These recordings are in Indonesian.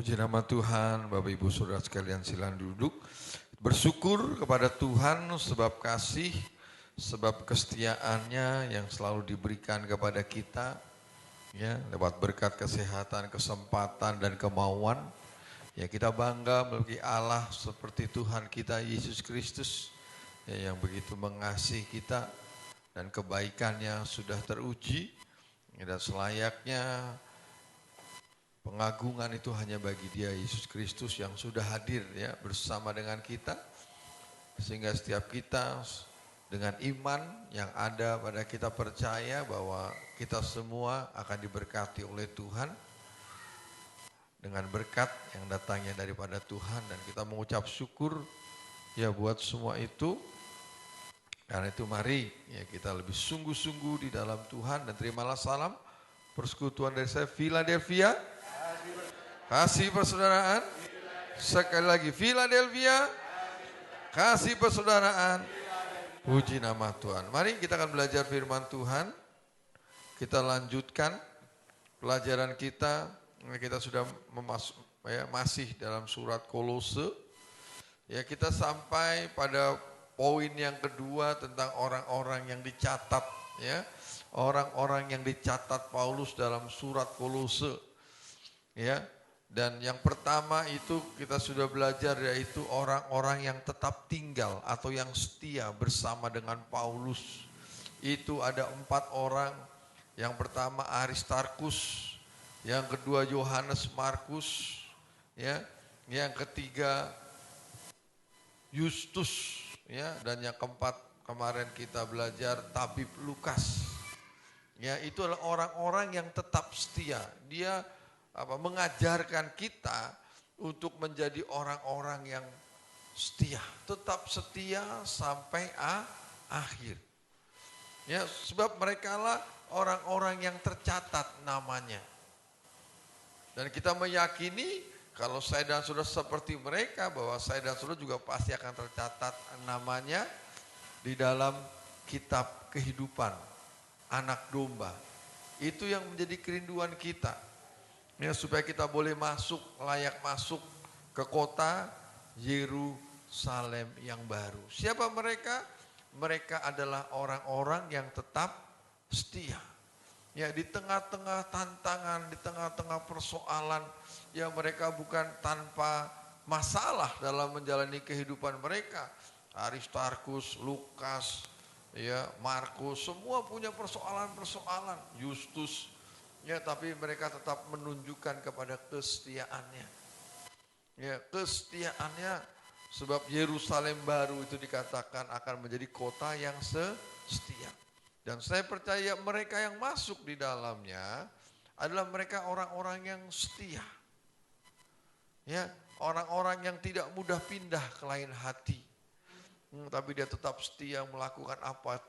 Puji nama Tuhan, Bapak Ibu Saudara sekalian silakan duduk. Bersyukur kepada Tuhan sebab kasih, sebab kesetiaannya yang selalu diberikan kepada kita. Ya, lewat berkat kesehatan, kesempatan dan kemauan. Ya, kita bangga memiliki Allah seperti Tuhan kita Yesus Kristus. Ya, yang begitu mengasihi kita dan kebaikannya sudah teruji. Ya, dan selayaknya pengagungan itu hanya bagi Dia Yesus Kristus yang sudah hadir ya bersama dengan kita, sehingga setiap kita dengan iman yang ada pada kita percaya bahwa kita semua akan diberkati oleh Tuhan dengan berkat yang datangnya daripada Tuhan, dan kita mengucap syukur ya buat semua itu. Karena itu mari ya kita lebih sungguh-sungguh di dalam Tuhan, dan terimalah salam persekutuan dari saya Philadelphia. Kasih persaudaraan. Sekali lagi Philadelphia. Kasih persaudaraan. Puji nama Tuhan. Mari kita akan belajar firman Tuhan. Kita lanjutkan pelajaran kita. Kita sudah masih dalam surat Kolose. Ya, kita sampai pada poin yang kedua tentang orang-orang yang dicatat ya. Orang-orang yang dicatat Paulus dalam surat Kolose. Ya. Dan yang pertama itu kita sudah belajar, yaitu orang-orang yang tetap tinggal atau yang setia bersama dengan Paulus. Itu ada 4 orang. Yang pertama Aristarkus, yang kedua Yohanes Markus, ya. Yang ketiga Justus, ya. Dan yang keempat kemarin kita belajar Tabib Lukas. Ya, itu adalah orang-orang yang tetap setia. Dia mengajarkan kita untuk menjadi orang-orang yang setia, tetap setia sampai akhir. Ya, sebab mereka lah orang-orang yang tercatat namanya. Dan kita meyakini kalau saya dan saudara seperti mereka, bahwa saya dan saudara juga pasti akan tercatat namanya di dalam kitab kehidupan anak domba. Itu yang menjadi kerinduan kita. Ya, supaya kita boleh layak masuk ke kota Yerusalem yang baru. Siapa mereka? Mereka adalah orang-orang yang tetap setia. Ya, di tengah-tengah tantangan, di tengah-tengah persoalan, ya mereka bukan tanpa masalah dalam menjalani kehidupan mereka. Aristarkus, Lukas, ya Markus, semua punya persoalan-persoalan. Justus. Ya, tapi mereka tetap menunjukkan kepada kesetiaannya. Ya, kesetiaannya, sebab Yerusalem baru itu dikatakan akan menjadi kota yang setia. Dan saya percaya mereka yang masuk di dalamnya adalah mereka orang-orang yang setia. Ya, orang-orang yang tidak mudah pindah ke lain hati. Tapi dia tetap setia melakukan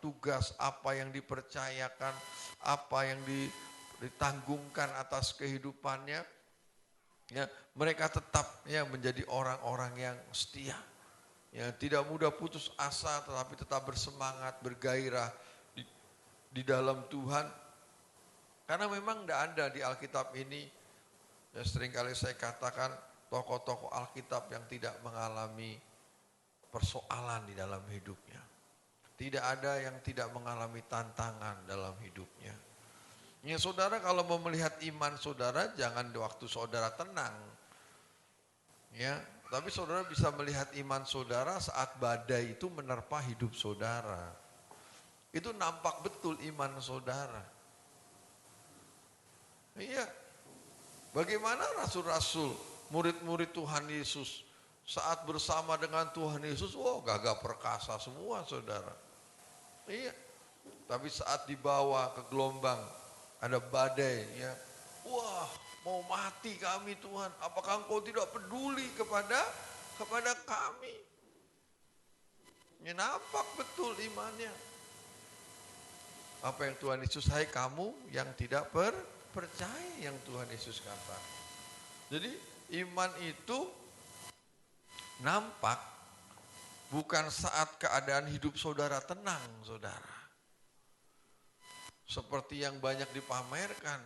tugas apa yang dipercayakan, apa yang ditanggungkan atas kehidupannya. Ya, mereka tetap ya menjadi orang-orang yang setia. Ya, tidak mudah putus asa, tetapi tetap bersemangat, bergairah di dalam Tuhan. Karena memang tidak ada di Alkitab ini, ya seringkali saya katakan, tokoh-tokoh Alkitab yang tidak mengalami persoalan di dalam hidupnya. Tidak ada yang tidak mengalami tantangan dalam hidupnya. Ya, saudara kalau mau melihat iman saudara, jangan di waktu saudara tenang. Ya, tapi saudara bisa melihat iman saudara saat badai itu menerpa hidup saudara. Itu nampak betul iman saudara. Iya. Bagaimana rasul-rasul, murid-murid Tuhan Yesus saat bersama dengan Tuhan Yesus, gagah perkasa semua saudara. Iya. Tapi saat dibawa ke gelombang, ada badai, ya. Wah, mau mati kami Tuhan. Apakah Engkau tidak peduli kepada kami? Ya, nampak betul imannya. Apa yang Tuhan Yesus, hai kamu yang tidak percaya, yang Tuhan Yesus katakan. Jadi iman itu nampak bukan saat keadaan hidup saudara tenang, saudara. Seperti yang banyak dipamerkan.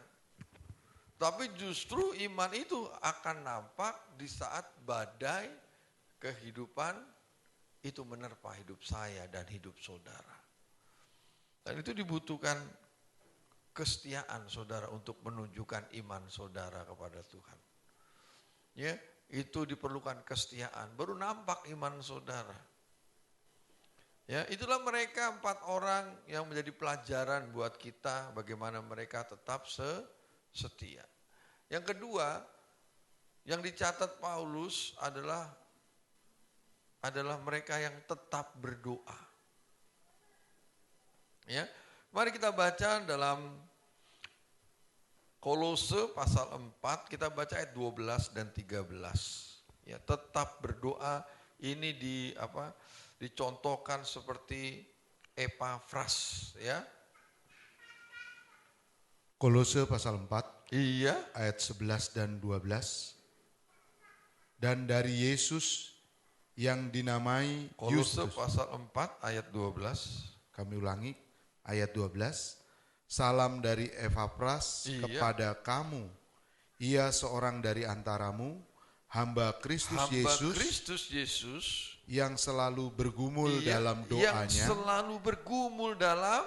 Tapi justru iman itu akan nampak di saat badai kehidupan itu menerpa hidup saya dan hidup saudara. Dan itu dibutuhkan kesetiaan saudara untuk menunjukkan iman saudara kepada Tuhan. Ya, itu diperlukan kesetiaan, baru nampak iman saudara. Ya, itulah mereka 4 orang yang menjadi pelajaran buat kita bagaimana mereka tetap setia. Yang kedua, yang dicatat Paulus adalah mereka yang tetap berdoa. Ya, mari kita baca dalam Kolose pasal 4, kita baca ayat 12 dan 13. Ya, tetap berdoa ini dicontohkan seperti Epafras, ya. Kolose pasal 4 Iya. ayat 11 dan 12. Dan dari Yesus yang dinamai Kolose Yustus. pasal 4 ayat 12. Kami ulangi ayat 12. Salam dari Epafras kepada kamu. Ia seorang dari antaramu, hamba Kristus Yesus yang selalu bergumul dalam doanya. Yang selalu bergumul dalam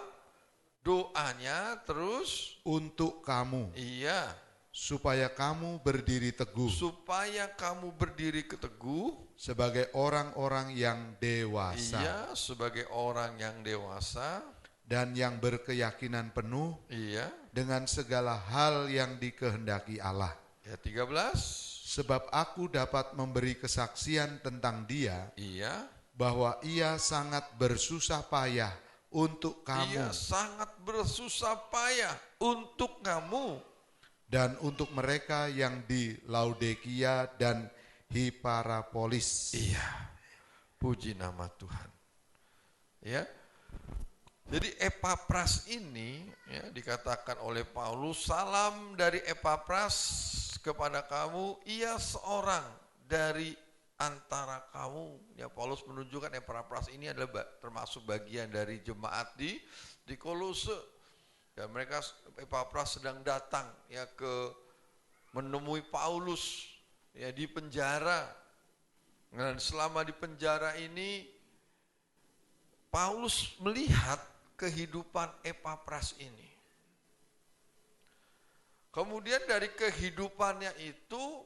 doanya terus untuk kamu. Iya. Supaya kamu berdiri teguh. Supaya kamu berdiri teguh. Sebagai orang-orang yang dewasa. Iya, sebagai orang yang dewasa. Dan yang berkeyakinan penuh. Iya. Dengan segala hal yang dikehendaki Allah. Ya, 13. Sebab aku dapat memberi kesaksian tentang dia. Iya. Bahwa ia sangat bersusah payah untuk kamu. Ia sangat bersusah payah untuk kamu. Dan untuk mereka yang di Laodikia dan Hiparapolis. Iya, puji nama Tuhan. Ya, jadi Epafras ini ya, dikatakan oleh Paulus, salam dari Epafras kepada kamu, ia seorang dari antara kamu. Ya, Paulus menunjukkan Epafras ini adalah termasuk bagian dari jemaat di Kolose. Ya, mereka Epafras sedang datang ya menemui Paulus ya di penjara. Dan selama di penjara ini Paulus melihat kehidupan Epafras ini. Kemudian dari kehidupannya itu,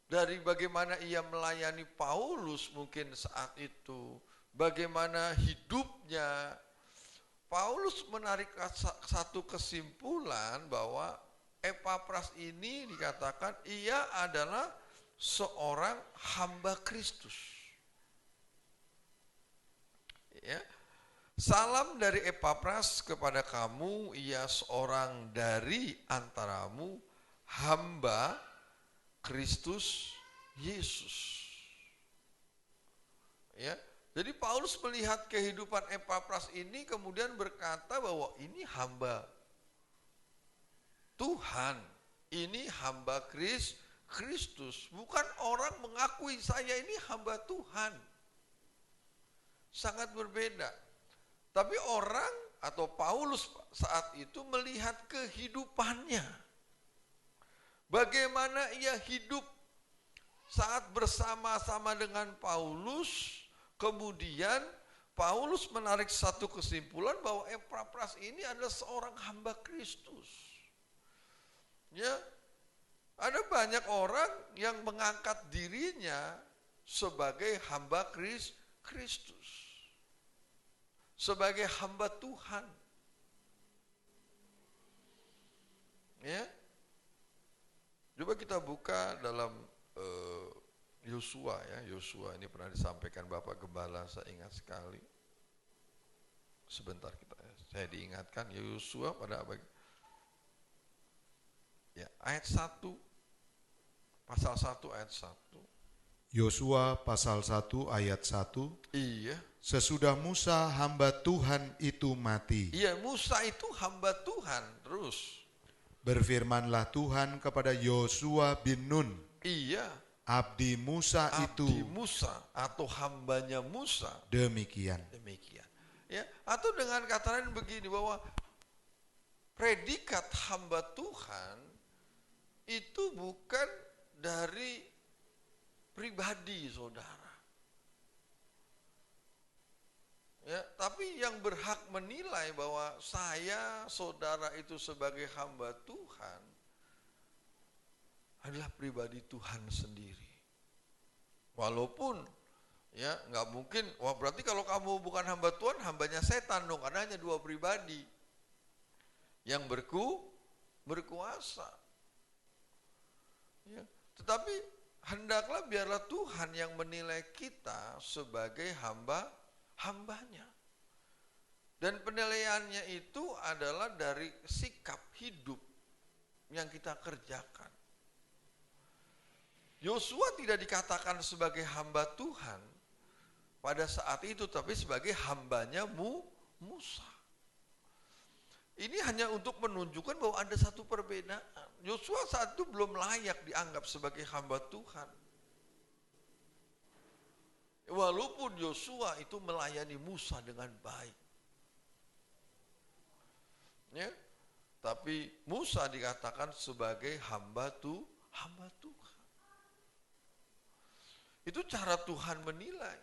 dari bagaimana ia melayani Paulus mungkin saat itu, bagaimana hidupnya, Paulus menarik satu kesimpulan bahwa Epafras ini dikatakan ia adalah seorang hamba Kristus. Ya. Salam dari Epafras kepada kamu, ia seorang dari antaramu, hamba Kristus Yesus. Ya. Jadi Paulus melihat kehidupan Epafras ini kemudian berkata bahwa ini hamba Tuhan, ini hamba Kristus. Bukan orang mengakui saya ini hamba Tuhan. Sangat berbeda. Tapi orang atau Paulus saat itu melihat kehidupannya. Bagaimana ia hidup saat bersama-sama dengan Paulus. Kemudian Paulus menarik satu kesimpulan bahwa Epafras ini adalah seorang hamba Kristus. Ya, ada banyak orang yang mengangkat dirinya sebagai hamba Kristus, sebagai hamba Tuhan. Ya, coba kita buka dalam Yosua ya, Yosua ini pernah disampaikan Bapak Gembala, saya ingat sekali. Sebentar saya diingatkan Yosua pada apa? Ya, ayat 1, pasal 1 ayat 1. Yosua pasal 1 ayat 1. Iya. Sesudah Musa hamba Tuhan itu mati. Iya, Musa itu hamba Tuhan. Terus berfirmanlah Tuhan kepada Yosua bin Nun. Iya. Abdi Musa itu. Abdi Musa atau hambanya Musa. Demikian. Ya, atau dengan kata lain begini, bahwa predikat hamba Tuhan itu bukan dari pribadi saudara. Ya, tapi yang berhak menilai bahwa saya, saudara itu sebagai hamba Tuhan adalah pribadi Tuhan sendiri. Walaupun ya nggak mungkin, wah berarti kalau kamu bukan hamba Tuhan, hambanya setan dong, karena hanya dua pribadi yang berkuasa. Ya, tetapi hendaklah biarlah Tuhan yang menilai kita sebagai hambanya. Dan penilaiannya itu adalah dari sikap hidup yang kita kerjakan. Yosua tidak dikatakan sebagai hamba Tuhan pada saat itu, tapi sebagai hambanya Musa. Ini hanya untuk menunjukkan bahwa ada satu perbedaan. Yosua saat itu belum layak dianggap sebagai hamba Tuhan. Walaupun Yosua itu melayani Musa dengan baik. Ya, tapi Musa dikatakan sebagai hamba Tuhan. Itu cara Tuhan menilai.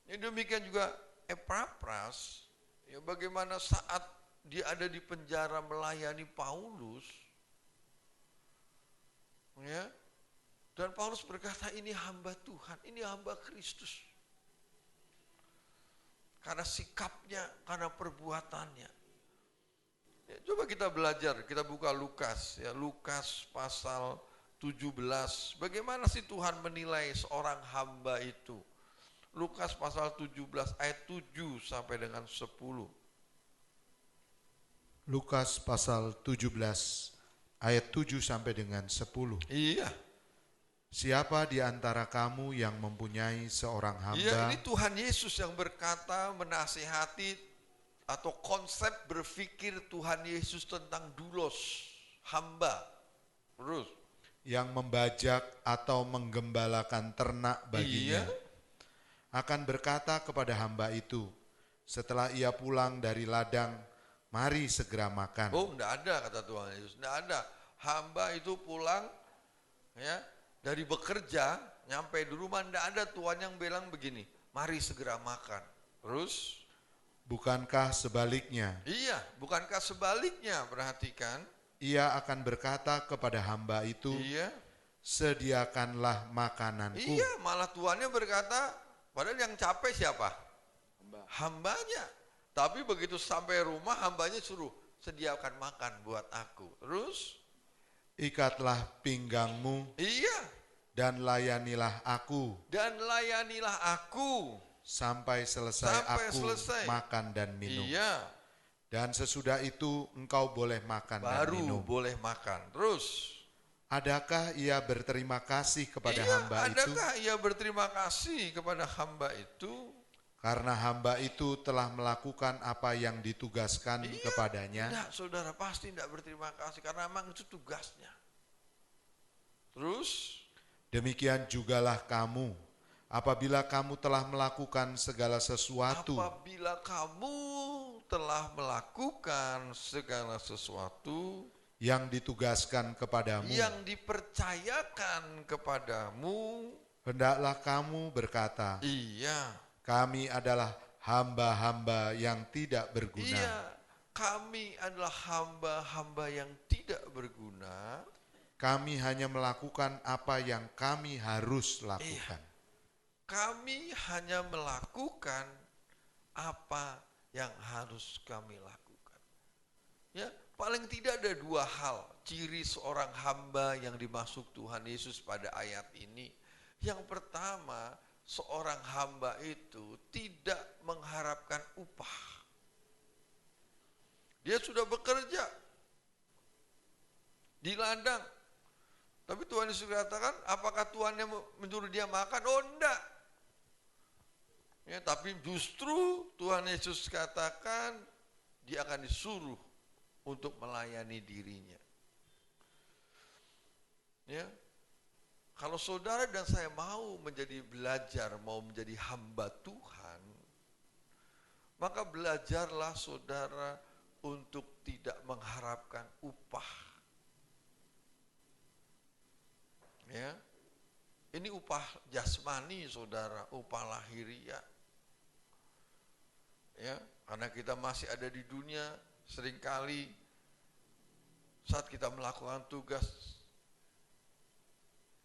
Ya, demikian juga Epapras, ya, bagaimana saat dia ada di penjara melayani Paulus, ya, dan Paulus berkata ini hamba Tuhan, ini hamba Kristus. Karena sikapnya, karena perbuatannya. Ya, coba kita belajar, kita buka Lukas, ya, Lukas pasal 17. Bagaimana sih Tuhan menilai seorang hamba itu? Lukas pasal 17 ayat 7 sampai dengan 10. Lukas pasal 17 ayat 7 sampai dengan 10. Iya. Siapa di antara kamu yang mempunyai seorang hamba? Iya, ini Tuhan Yesus yang berkata, menasihati atau konsep berpikir Tuhan Yesus tentang doulos, hamba. Terus yang membajak atau menggembalakan ternak baginya, iya, akan berkata kepada hamba itu, setelah ia pulang dari ladang, mari segera makan. oh enggak ada kata Tuhan Yesus, enggak ada. Hamba itu pulang ya dari bekerja, nyampe di rumah enggak ada Tuhan yang bilang begini, mari segera makan. Terus bukankah sebaliknya? iya, bukankah sebaliknya, perhatikan. Ia akan berkata kepada hamba itu, Iya, sediakanlah makananku. iya, malah tuannya berkata, padahal yang capek siapa? Hambanya. Tapi begitu sampai rumah, hambanya suruh, sediakan makan buat aku. Terus? Ikatlah pinggangmu Iya. dan layanilah aku. Dan layanilah aku. Sampai selesai aku makan dan minum. Iya. Dan sesudah itu engkau boleh makan dan minum. Baru boleh makan. Terus? Adakah ia berterima kasih kepada iya, hamba itu? Adakah ia berterima kasih kepada hamba itu? Karena hamba itu telah melakukan apa yang ditugaskan kepadanya. Tidak, saudara, pasti tidak berterima kasih karena memang itu tugasnya. Terus? Demikian jugalah kamu, apabila kamu telah melakukan segala sesuatu. Apabila kamu telah melakukan segala sesuatu yang ditugaskan kepadamu, yang dipercayakan kepadamu, hendaklah kamu berkata, iya, kami adalah hamba-hamba yang tidak berguna. iya, kami adalah hamba-hamba yang tidak berguna. Kami hanya melakukan apa yang kami harus lakukan. Iya, kami hanya melakukan apa yang harus kami lakukan. Ya, paling tidak ada dua hal ciri seorang hamba yang dimaksud Tuhan Yesus pada ayat ini. Yang pertama, seorang hamba itu tidak mengharapkan upah. Dia sudah bekerja di ladang. Tapi Tuhan Yesus katakan, apakah Tuhan yang menyuruh dia makan? Oh enggak. Ya, tapi justru Tuhan Yesus katakan dia akan disuruh untuk melayani dirinya. Ya, kalau saudara dan saya mau menjadi belajar, mau menjadi hamba Tuhan, maka belajarlah saudara untuk tidak mengharapkan upah. Ya, ini upah jasmani saudara, upah lahiriah. Ya, karena kita masih ada di dunia, seringkali saat kita melakukan tugas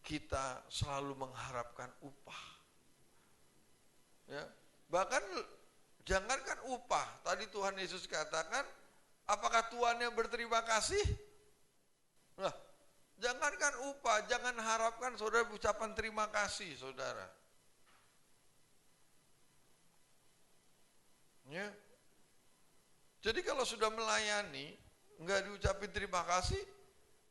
kita selalu mengharapkan upah. Ya, bahkan jangankan upah, tadi Tuhan Yesus katakan, apakah Tuhan yang berterima kasih? Nah, jangankan upah, jangan harapkan saudara ucapan terima kasih, saudara. Ya. Jadi kalau sudah melayani, enggak diucapin terima kasih,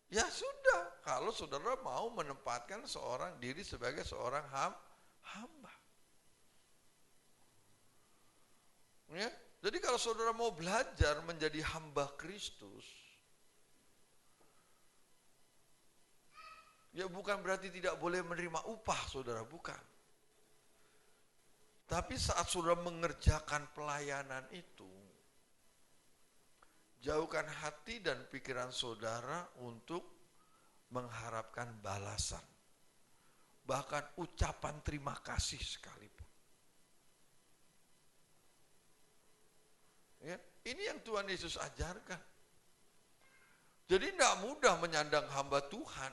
ya sudah. Kalau saudara mau menempatkan seorang diri sebagai seorang hamba. Ya. Jadi kalau saudara mau belajar menjadi hamba Kristus, ya bukan berarti tidak boleh menerima upah, saudara, bukan. Tapi saat saudara mengerjakan pelayanan itu, jauhkan hati dan pikiran saudara untuk mengharapkan balasan. Bahkan ucapan terima kasih sekalipun. Ya, ini yang Tuhan Yesus ajarkan. Jadi tidak mudah menyandang hamba Tuhan.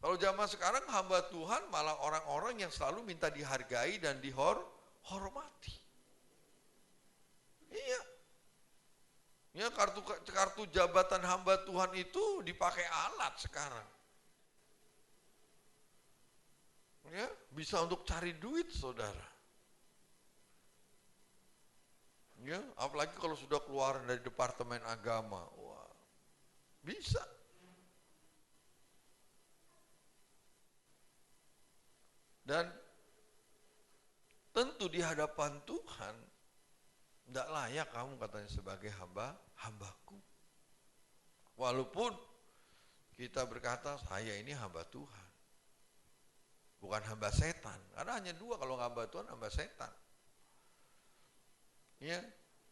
Kalau zaman sekarang hamba Tuhan malah orang-orang yang selalu minta dihargai dan dihormati. Iya. Ya, kartu jabatan hamba Tuhan itu dipakai alat sekarang. Ya, bisa untuk cari duit, saudara. Ya, apalagi kalau sudah keluar dari Departemen Agama, wah, bisa. Dan tentu di hadapan Tuhan tidak layak kamu katanya sebagai hambaku. Walaupun kita berkata saya ini hamba Tuhan, bukan hamba setan. Karena hanya dua kalau hamba Tuhan, hamba setan. Ya,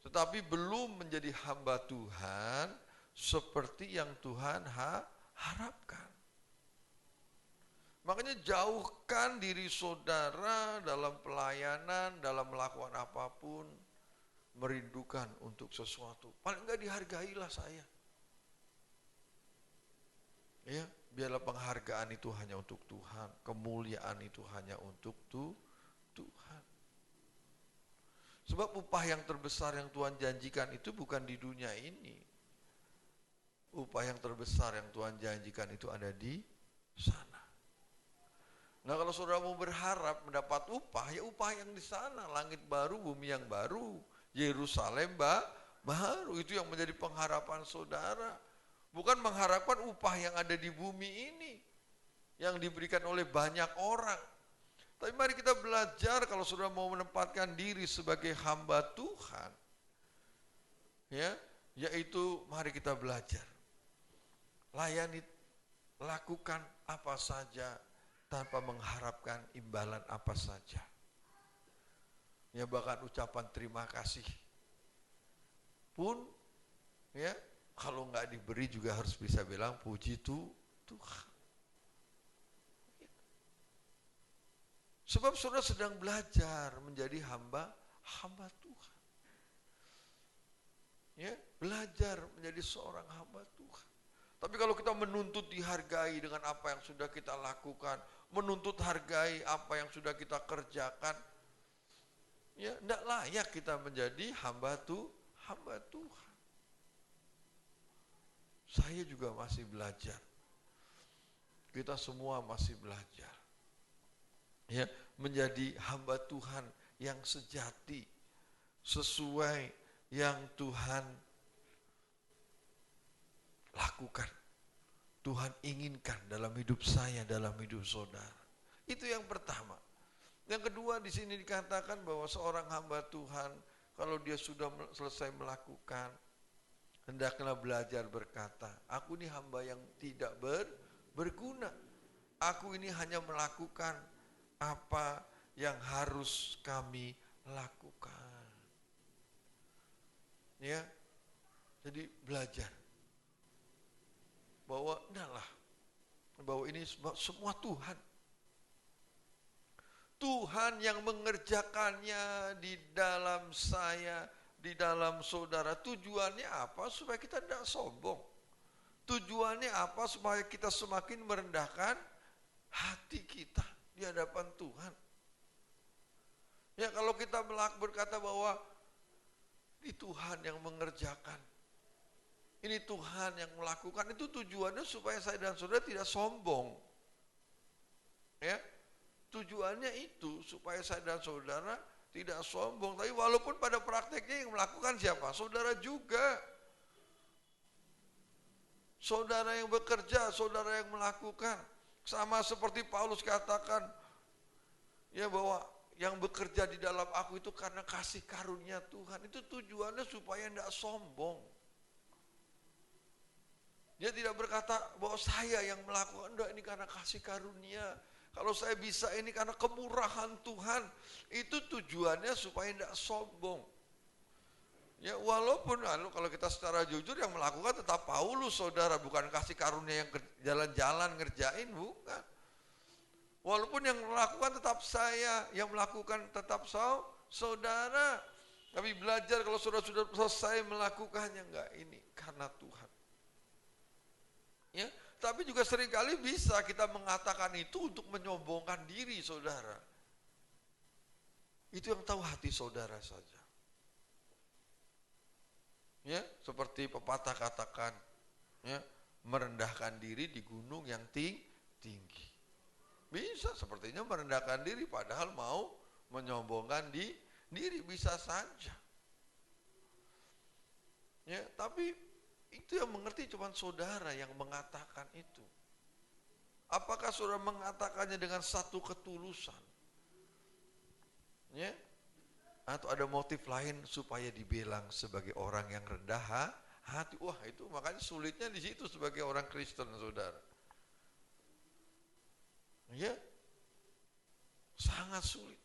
tetapi belum menjadi hamba Tuhan seperti yang Tuhan harapkan. Makanya jauhkan diri saudara dalam pelayanan, dalam melakukan apapun, merindukan untuk sesuatu. Paling enggak dihargailah saya. Ya, biarlah penghargaan itu hanya untuk Tuhan, kemuliaan itu hanya untuk Tuhan. Sebab upah yang terbesar yang Tuhan janjikan itu bukan di dunia ini. Upah yang terbesar yang Tuhan janjikan itu ada di sana. Nah, kalau saudara mau berharap mendapat upah, ya upah yang di sana, langit baru, bumi yang baru, Yerusalem baru, itu yang menjadi pengharapan saudara. Bukan mengharapkan upah yang ada di bumi ini, yang diberikan oleh banyak orang. Tapi mari kita belajar kalau saudara mau menempatkan diri sebagai hamba Tuhan, ya, yaitu mari kita belajar. Layani, lakukan apa saja, tanpa mengharapkan imbalan apa saja. Ya, bahkan ucapan terima kasih pun, ya, kalau nggak diberi juga harus bisa bilang puji Tuhan. Sebab saudara sedang belajar menjadi hamba Tuhan. Ya, belajar menjadi seorang hamba Tuhan. Tapi kalau kita menuntut dihargai dengan apa yang sudah kita lakukan, menuntut hargai apa yang sudah kita kerjakan, ya tidak layak kita menjadi hamba Tuhan. Saya juga masih belajar. Kita semua masih belajar. Ya, menjadi hamba Tuhan yang sejati, sesuai yang Tuhan lakukan, Tuhan inginkan dalam hidup saya, dalam hidup saudara. Itu yang pertama. Yang kedua, di sini dikatakan bahwa seorang hamba Tuhan kalau dia sudah selesai melakukan, hendaklah belajar berkata, aku ini hamba yang tidak berguna. Aku ini hanya melakukan apa yang harus kami lakukan. Ya, jadi belajar bahwa adalah bahwa ini semua Tuhan. Tuhan yang mengerjakannya di dalam saya, di dalam saudara. Tujuannya apa? Supaya kita tidak sombong. Tujuannya apa? Supaya kita semakin merendahkan hati kita di hadapan Tuhan. Ya, kalau kita berkata bahwa ini Tuhan yang mengerjakan, ini Tuhan yang melakukan, itu tujuannya supaya saya dan saudara tidak sombong. Ya, tujuannya itu supaya saya dan saudara tidak sombong. Tapi walaupun pada prakteknya yang melakukan siapa? Saudara juga. Saudara yang bekerja, saudara yang melakukan. Sama seperti Paulus katakan, ya, bahwa yang bekerja di dalam aku itu karena kasih karunia Tuhan. Itu tujuannya supaya tidak sombong. Dia tidak berkata bahwa saya yang melakukan, enggak, ini karena kasih karunia. Kalau saya bisa ini karena kemurahan Tuhan. Itu tujuannya supaya tidak sombong. Ya, walaupun kalau kita secara jujur yang melakukan tetap Paulus, saudara, bukan kasih karunia yang jalan-jalan ngerjain, bukan. Walaupun yang melakukan tetap saya, yang melakukan tetap saudara. Tapi belajar kalau saudara sudah selesai melakukannya, enggak, ini karena Tuhan. Ya, tapi juga seringkali bisa kita mengatakan itu untuk menyombongkan diri, saudara. Itu yang tahu hati saudara saja. Ya, seperti pepatah katakan, ya, merendahkan diri di gunung yang tinggi. Bisa sepertinya merendahkan diri padahal mau menyombongkan diri, bisa saja. Ya, tapi itu yang mengerti cuma saudara yang mengatakan itu. Apakah saudara mengatakannya dengan satu ketulusan? Ya, atau ada motif lain supaya dibilang sebagai orang yang rendah hati? Wah, itu makanya sulitnya di situ sebagai orang Kristen, saudara. Ya, sangat sulit.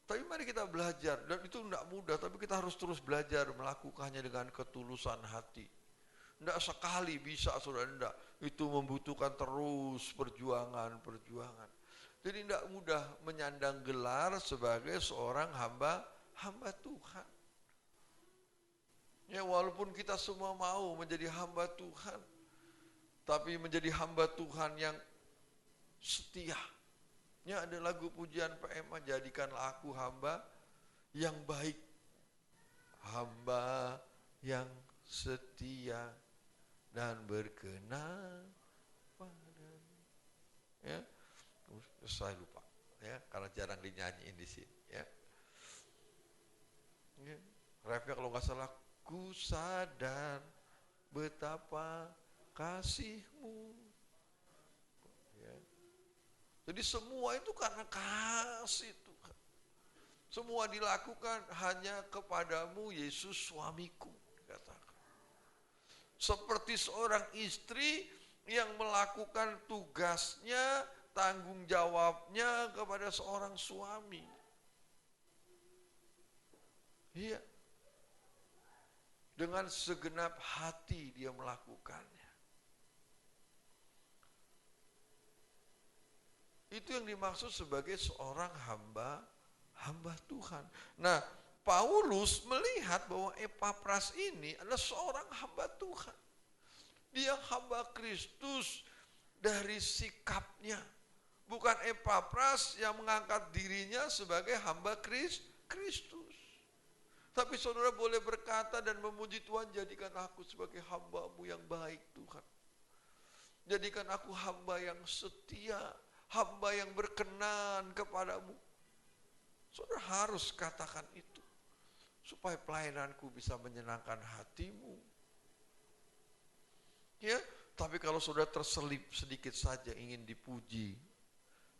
Tapi mari kita belajar, dan itu tidak mudah, tapi kita harus terus belajar melakukannya dengan ketulusan hati. Tidak sekali bisa, saudara, tidak. Itu membutuhkan terus perjuangan. Jadi tidak mudah menyandang gelar sebagai seorang hamba Tuhan. Ya, walaupun kita semua mau menjadi hamba Tuhan, tapi menjadi hamba Tuhan yang setia. Ya, ada lagu pujian PMA, jadikanlah aku hamba yang baik, hamba yang setia dan berkenan padamu. Ya, saya lupa, ya, karena jarang dinyanyiin di sini. Ya, ya. Refnya kalau nggak salah, ku sadar betapa kasihmu. Ya. Jadi semua itu karena kasih Tuhan. Semua dilakukan hanya kepadamu, Yesus suamiku, dikatakan. Seperti seorang istri yang melakukan tugasnya, tanggung jawabnya kepada seorang suami. Iya. Dengan segenap hati dia melakukannya. Itu yang dimaksud sebagai seorang hamba Tuhan. Nah, Paulus melihat bahwa Epapras ini adalah seorang hamba Tuhan. Dia hamba Kristus dari sikapnya. Bukan Epapras yang mengangkat dirinya sebagai hamba Kristus. Tapi saudara boleh berkata dan memuji Tuhan, jadikan aku sebagai hamba-Mu yang baik, Tuhan. Jadikan aku hamba yang setia, hamba yang berkenan kepadamu. Saudara harus katakan itu, supaya pelayananku bisa menyenangkan hatimu. Ya, tapi kalau saudara terselip sedikit saja ingin dipuji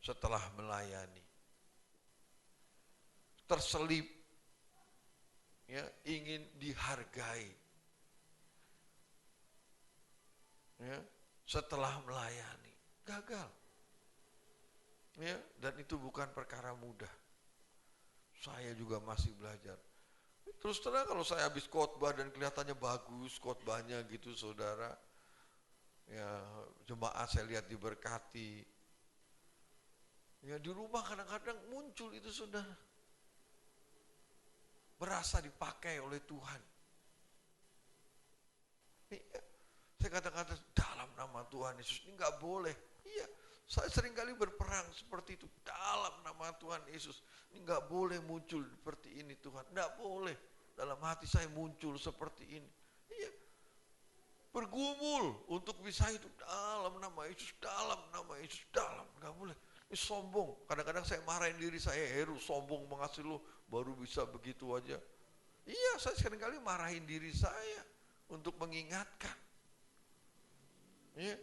setelah melayani, terselip, ya, ingin dihargai, ya, setelah melayani, gagal. Ya, dan itu bukan perkara mudah. Saya juga masih belajar. Terus terang kalau saya habis khotbah dan kelihatannya bagus khotbahnya gitu, saudara, Ya, jemaat saya lihat diberkati. Ya, di rumah kadang-kadang muncul itu saudara. Berasa dipakai oleh Tuhan. Iya, saya kata-kata dalam nama Tuhan Yesus ini nggak boleh. Iya, saya seringkali berperang seperti itu. Dalam nama Tuhan Yesus ini nggak boleh muncul seperti ini Tuhan. Nggak boleh. Dalam hati saya muncul seperti ini. Iya, bergumul untuk bisa itu dalam nama Yesus, dalam nama Yesus, dalam. Nggak boleh. Ini sombong. Kadang-kadang saya marahin diri saya, Heru sombong banget sih lu, baru bisa begitu aja. Iya, saya seringkali marahin diri saya untuk mengingatkan. Iya.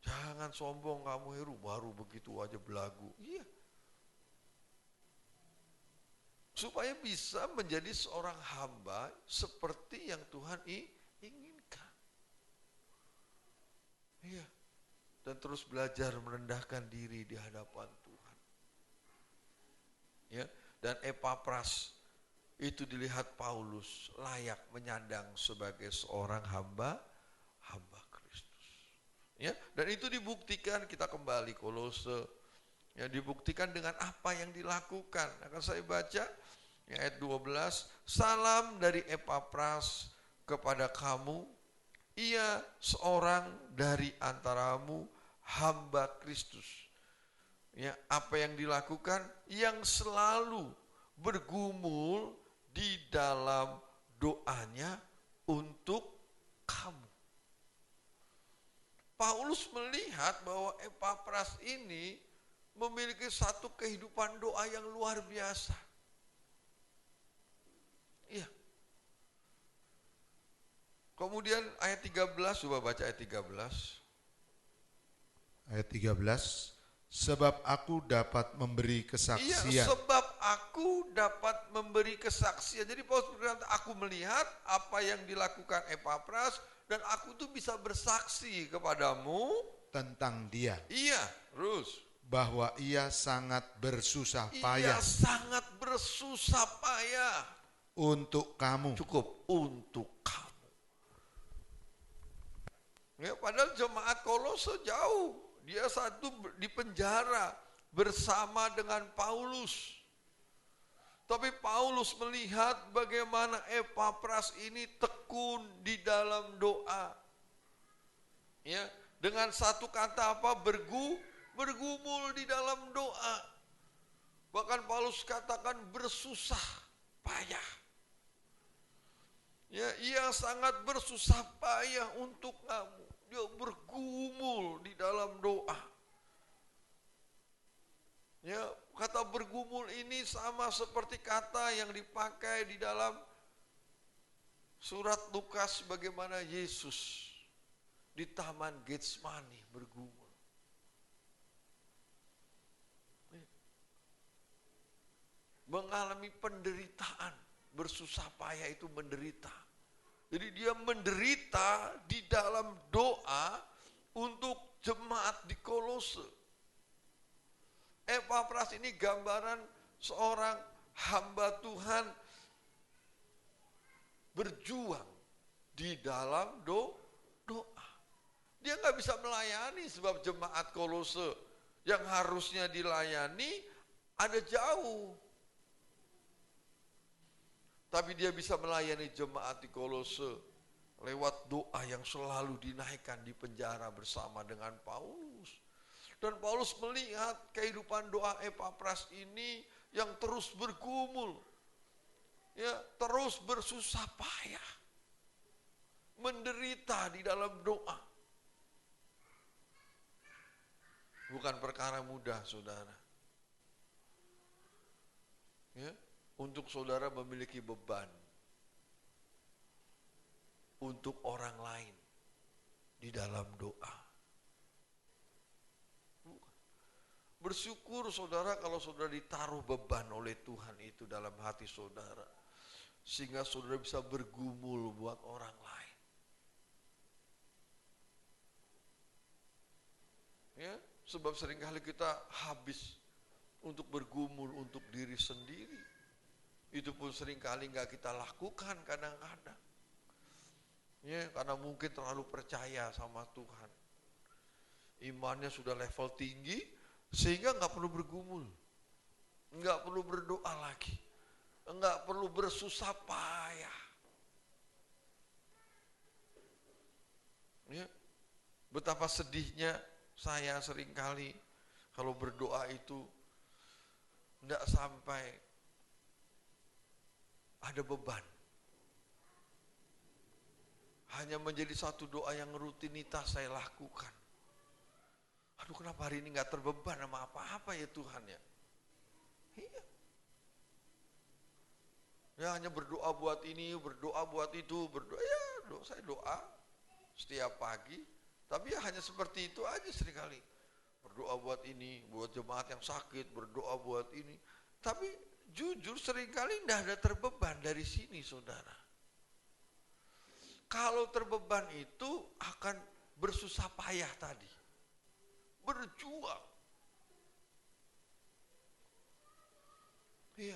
Jangan sombong kamu Heru, baru begitu aja belagu. Iya. Supaya bisa menjadi seorang hamba seperti yang Tuhan inginkan. Iya. Dan terus belajar merendahkan diri di hadapan Tuhan. Ya, dan Epapras itu dilihat Paulus layak menyandang sebagai seorang hamba Kristus. Ya, dan itu dibuktikan, kita kembali Kolose, ya, dibuktikan dengan apa yang dilakukan. Akan saya baca ya, ayat 12, salam dari Epapras kepada kamu, ia seorang dari antaramu, hamba Kristus. Ya, apa yang dilakukan? Yang selalu bergumul di dalam doanya untuk kamu. Paulus melihat bahwa Epapras ini memiliki satu kehidupan doa yang luar biasa. Iya. Kemudian ayat 13, coba baca ayat 13. Ayat 13, sebab aku dapat memberi kesaksian. Iya, sebab aku dapat memberi kesaksian. Jadi Paulus berkata, aku melihat apa yang dilakukan Epapras dan aku tuh bisa bersaksi kepadamu Tentang dia. Iya, terus. Bahwa ia sangat bersusah Ia payah. sangat bersusah payah. Untuk kamu. Cukup, untuk kamu. Ya, padahal jemaat Kolose jauh. Dia satu di penjara bersama dengan Paulus. Tapi Paulus melihat bagaimana Epapras ini tekun di dalam doa. Ya, dengan satu kata apa? Bergumul di dalam doa. Bahkan Paulus katakan bersusah payah. Ya, ia sangat bersusah payah untuk kamu. Dia bergumul di dalam doa. Ya, kata bergumul ini sama seperti kata yang dipakai di dalam surat Lukas bagaimana Yesus di Taman Getsemani bergumul. Mengalami penderitaan, bersusah payah itu menderita. Jadi dia menderita di dalam doa untuk jemaat di Kolose. Epapras ini gambaran seorang hamba Tuhan berjuang di dalam doa. Dia nggak bisa melayani sebab jemaat Kolose yang harusnya dilayani ada jauh. Tapi dia bisa melayani jemaat di Kolose lewat doa yang selalu dinaikkan di penjara bersama dengan Paulus. Dan Paulus melihat kehidupan doa Epapras ini yang terus bergumul. Ya, terus bersusah payah. Menderita di dalam doa. Bukan perkara mudah, saudara. Ya, untuk saudara memiliki beban untuk orang lain di dalam doa. Bersyukur saudara kalau saudara ditaruh beban oleh Tuhan itu dalam hati saudara. Sehingga saudara bisa bergumul buat orang lain. Ya, sebab seringkali kita habis untuk bergumul untuk diri sendiri. Itu pun seringkali nggak kita lakukan kadang-kadang. Ya, karena mungkin terlalu percaya sama Tuhan. Imannya sudah level tinggi, sehingga nggak perlu bergumul. Nggak perlu berdoa lagi. Nggak perlu bersusah payah. Ya, betapa sedihnya saya seringkali kalau berdoa itu tidak sampai ada beban. Hanya menjadi satu doa yang rutinitas saya lakukan. Aduh, kenapa hari ini nggak terbeban sama apa-apa ya Tuhan ya? Iya. Ya hanya berdoa buat ini, berdoa buat itu, berdoa ya, saya doa setiap pagi, tapi ya hanya seperti itu aja seringkali. Berdoa buat ini, buat jemaat yang sakit, berdoa buat ini. Tapi jujur seringkali tidak ada terbeban dari sini, saudara. Kalau terbeban itu akan bersusah payah tadi. Berjuang. Iya.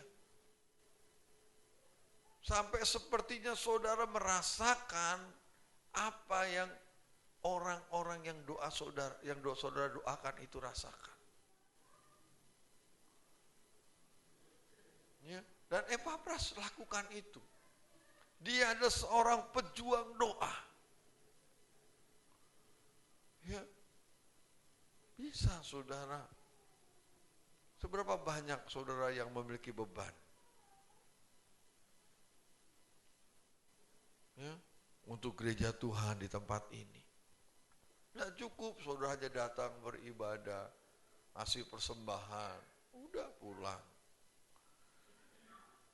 Sampai sepertinya saudara merasakan apa yang orang-orang yang doa saudara doakan itu rasakan. Ya, dan Epafras lakukan itu. Dia adalah seorang pejuang doa. Ya, bisa saudara. Seberapa banyak saudara yang memiliki beban? Ya, untuk gereja Tuhan di tempat ini. Tidak cukup saudara hanya datang beribadah, ngasih persembahan, udah pulang.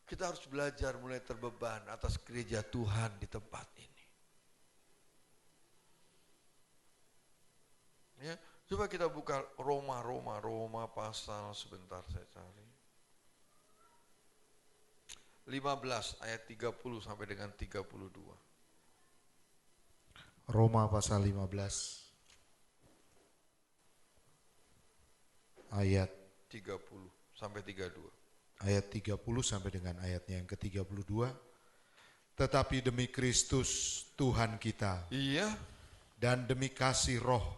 Kita harus belajar mulai terbeban atas gereja Tuhan di tempat ini. Ya, coba kita buka Roma pasal sebentar saya cari. 15 ayat 30 sampai dengan 32. Roma pasal 15 ayat 30 sampai 32. Ayat 30 sampai dengan ayatnya yang ke-32. Tetapi demi Kristus Tuhan kita. Iya. Dan demi kasih Roh,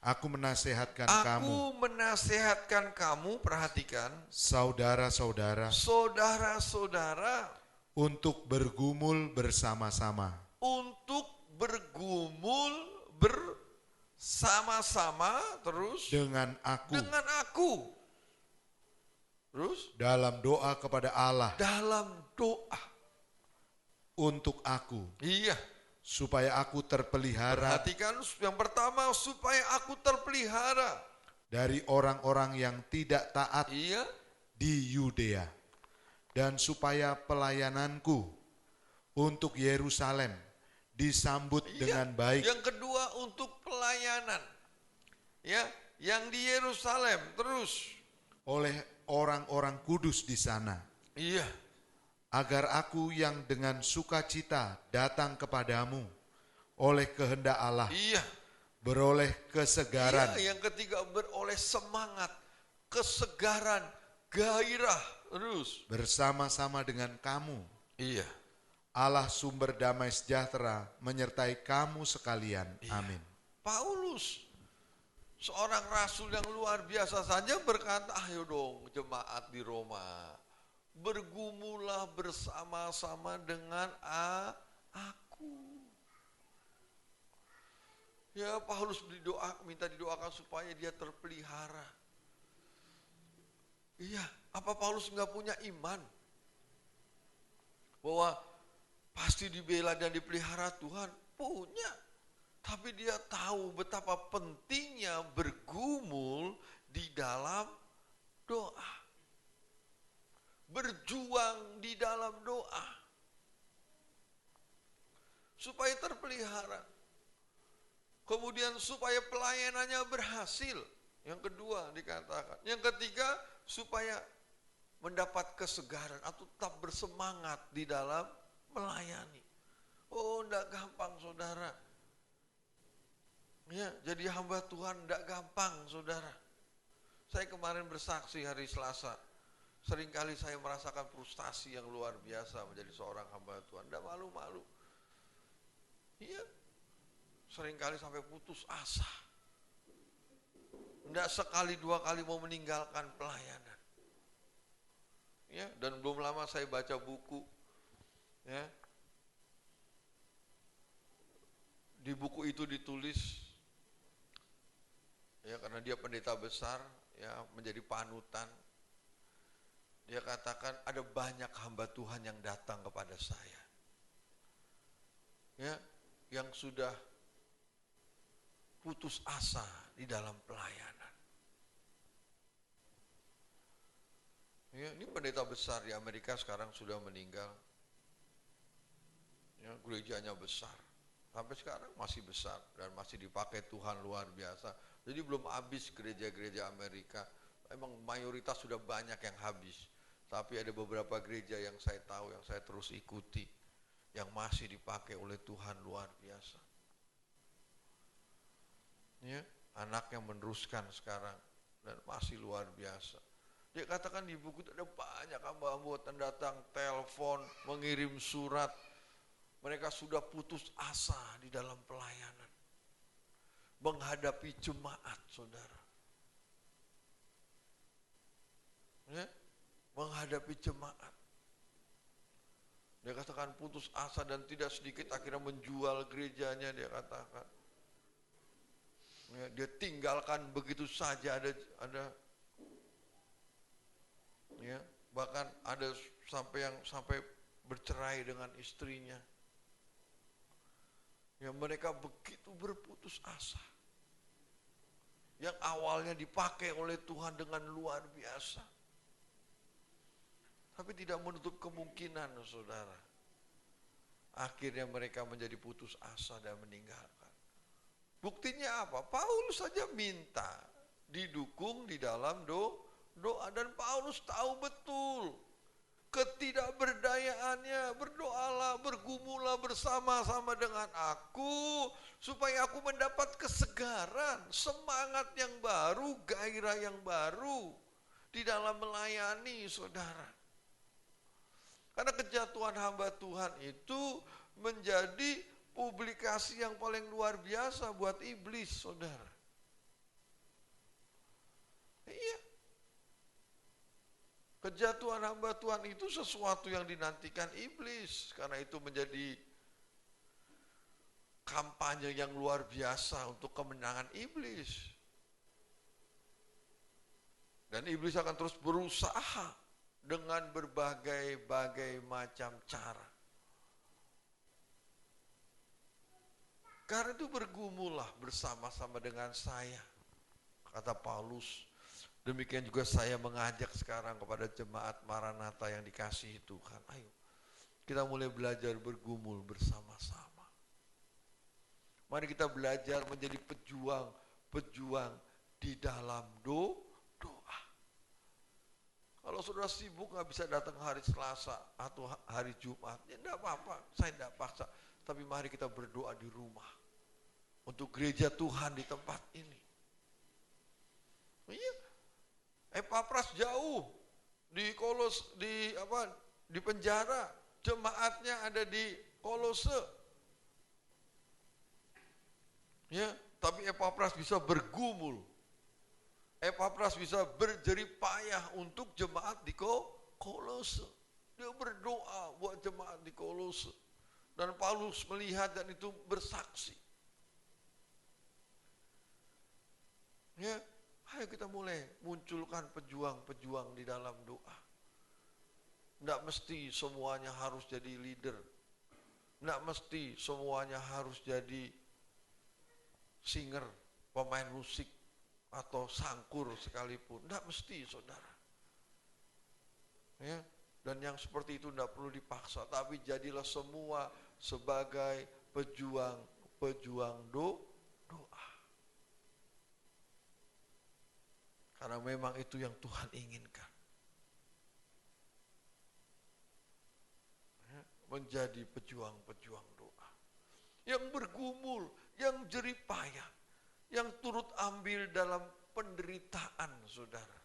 aku menasehatkan kamu, perhatikan, saudara-saudara, untuk bergumul bersama-sama. Terus dengan aku. Terus dalam doa kepada Allah. Dalam doa untuk aku. Iya. Supaya aku terpelihara. Perhatikan yang pertama, supaya aku terpelihara dari orang-orang yang tidak taat. Iya. Di Yudea. Dan supaya pelayananku untuk Yerusalem disambut dengan baik. Yang kedua untuk pelayanan. Ya, yang di Yerusalem terus oleh orang-orang kudus di sana. Iya. Agar aku yang dengan sukacita datang kepadamu oleh kehendak Allah. Iya. Beroleh kesegaran. Iya, yang ketiga beroleh semangat, kesegaran, gairah terus. Bersama-sama dengan kamu. Iya. Allah sumber damai sejahtera menyertai kamu sekalian. Iya. Amin. Paulus, seorang rasul yang luar biasa saja berkata, ayo dong jemaat di Roma, bergumulah bersama-sama dengan aku. Ya, Paulus minta didoakan supaya dia terpelihara. Iya, apa Paulus nggak punya iman bahwa pasti dibela dan dipelihara Tuhan? Punya. Tapi dia tahu betapa pentingnya bergumul di dalam doa. Berjuang di dalam doa. Supaya terpelihara. Kemudian supaya pelayanannya berhasil. Yang kedua dikatakan. Yang ketiga supaya mendapat kesegaran atau tetap bersemangat di dalam melayani. Oh, enggak gampang saudara. Ya, jadi hamba Tuhan enggak gampang saudara. Saya kemarin bersaksi hari Selasa. Seringkali saya merasakan frustasi yang luar biasa menjadi seorang hamba Tuhan. Enggak malu-malu. Iya, seringkali sampai putus asa. Tidak sekali dua kali mau meninggalkan pelayanan. Ya, dan belum lama saya baca buku, ya. Di buku itu ditulis, ya karena dia pendeta besar, ya menjadi panutan. Dia katakan ada banyak hamba Tuhan yang datang kepada saya, ya, yang sudah putus asa di dalam pelayanan. Ya, ini pendeta besar di Amerika sekarang sudah meninggal. Ya, gerejanya besar. Sampai sekarang masih besar dan masih dipakai Tuhan luar biasa. Jadi belum habis gereja-gereja Amerika. Emang mayoritas sudah banyak yang habis. Tapi ada beberapa gereja yang saya tahu, yang saya terus ikuti, yang masih dipakai oleh Tuhan luar biasa. Ya, anaknya meneruskan sekarang dan masih luar biasa. Dia katakan di buku itu ada banyak hamba-hamba yang datang, telepon, mengirim surat. Mereka sudah putus asa di dalam pelayanan. Menghadapi jemaat, saudara. Ya, menghadapi jemaat. Dia katakan putus asa dan tidak sedikit akhirnya menjual gerejanya, dia katakan. Ya, dia tinggalkan begitu saja, ada ya, bahkan ada sampai bercerai dengan istrinya. Ya, mereka begitu berputus asa. Yang awalnya dipakai oleh Tuhan dengan luar biasa. Tapi tidak menutup kemungkinan, saudara. Akhirnya mereka menjadi putus asa dan meninggalkan. Buktinya apa? Paulus saja minta didukung di dalam doa, dan Paulus tahu betul ketidakberdayaannya. Berdoalah, bergumulah bersama-sama dengan aku supaya aku mendapat kesegaran, semangat yang baru, gairah yang baru di dalam melayani, saudara. Karena kejatuhan hamba Tuhan itu menjadi publikasi yang paling luar biasa buat iblis, saudara. Iya. Kejatuhan hamba Tuhan itu sesuatu yang dinantikan iblis. Karena itu menjadi kampanye yang luar biasa untuk kemenangan iblis. Dan iblis akan terus berusaha dengan berbagai macam cara. Karena itu bergumulah bersama-sama dengan saya, kata Paulus. Demikian juga saya mengajak sekarang kepada jemaat Maranatha yang dikasihi Tuhan. Ayo, kita mulai belajar bergumul bersama-sama. Mari kita belajar menjadi pejuang di dalam doa. Kalau saudara sibuk gak bisa datang hari Selasa atau hari Jumat, ya enggak apa-apa, saya enggak paksa. Tapi mari kita berdoa di rumah untuk gereja Tuhan di tempat ini. Iya. Epapras jauh di penjara, jemaatnya ada di Kolose. Ya, tapi Epapras bisa bergumul. Epapras bisa berjerih payah untuk jemaat di Kolose. Dia berdoa buat jemaat di Kolose. Dan Paulus melihat dan itu bersaksi. Ya, ayo kita mulai munculkan pejuang-pejuang di dalam doa. Tidak mesti semuanya harus jadi leader. Tidak mesti semuanya harus jadi singer, pemain musik, atau sangkur sekalipun. Tidak mesti, saudara. Ya, dan yang seperti itu tidak perlu dipaksa. Tapi jadilah semua sebagai pejuang doa. Karena memang itu yang Tuhan inginkan. Menjadi pejuang-pejuang doa. Yang bergumul, yang jerih payah, yang turut ambil dalam penderitaan, saudara.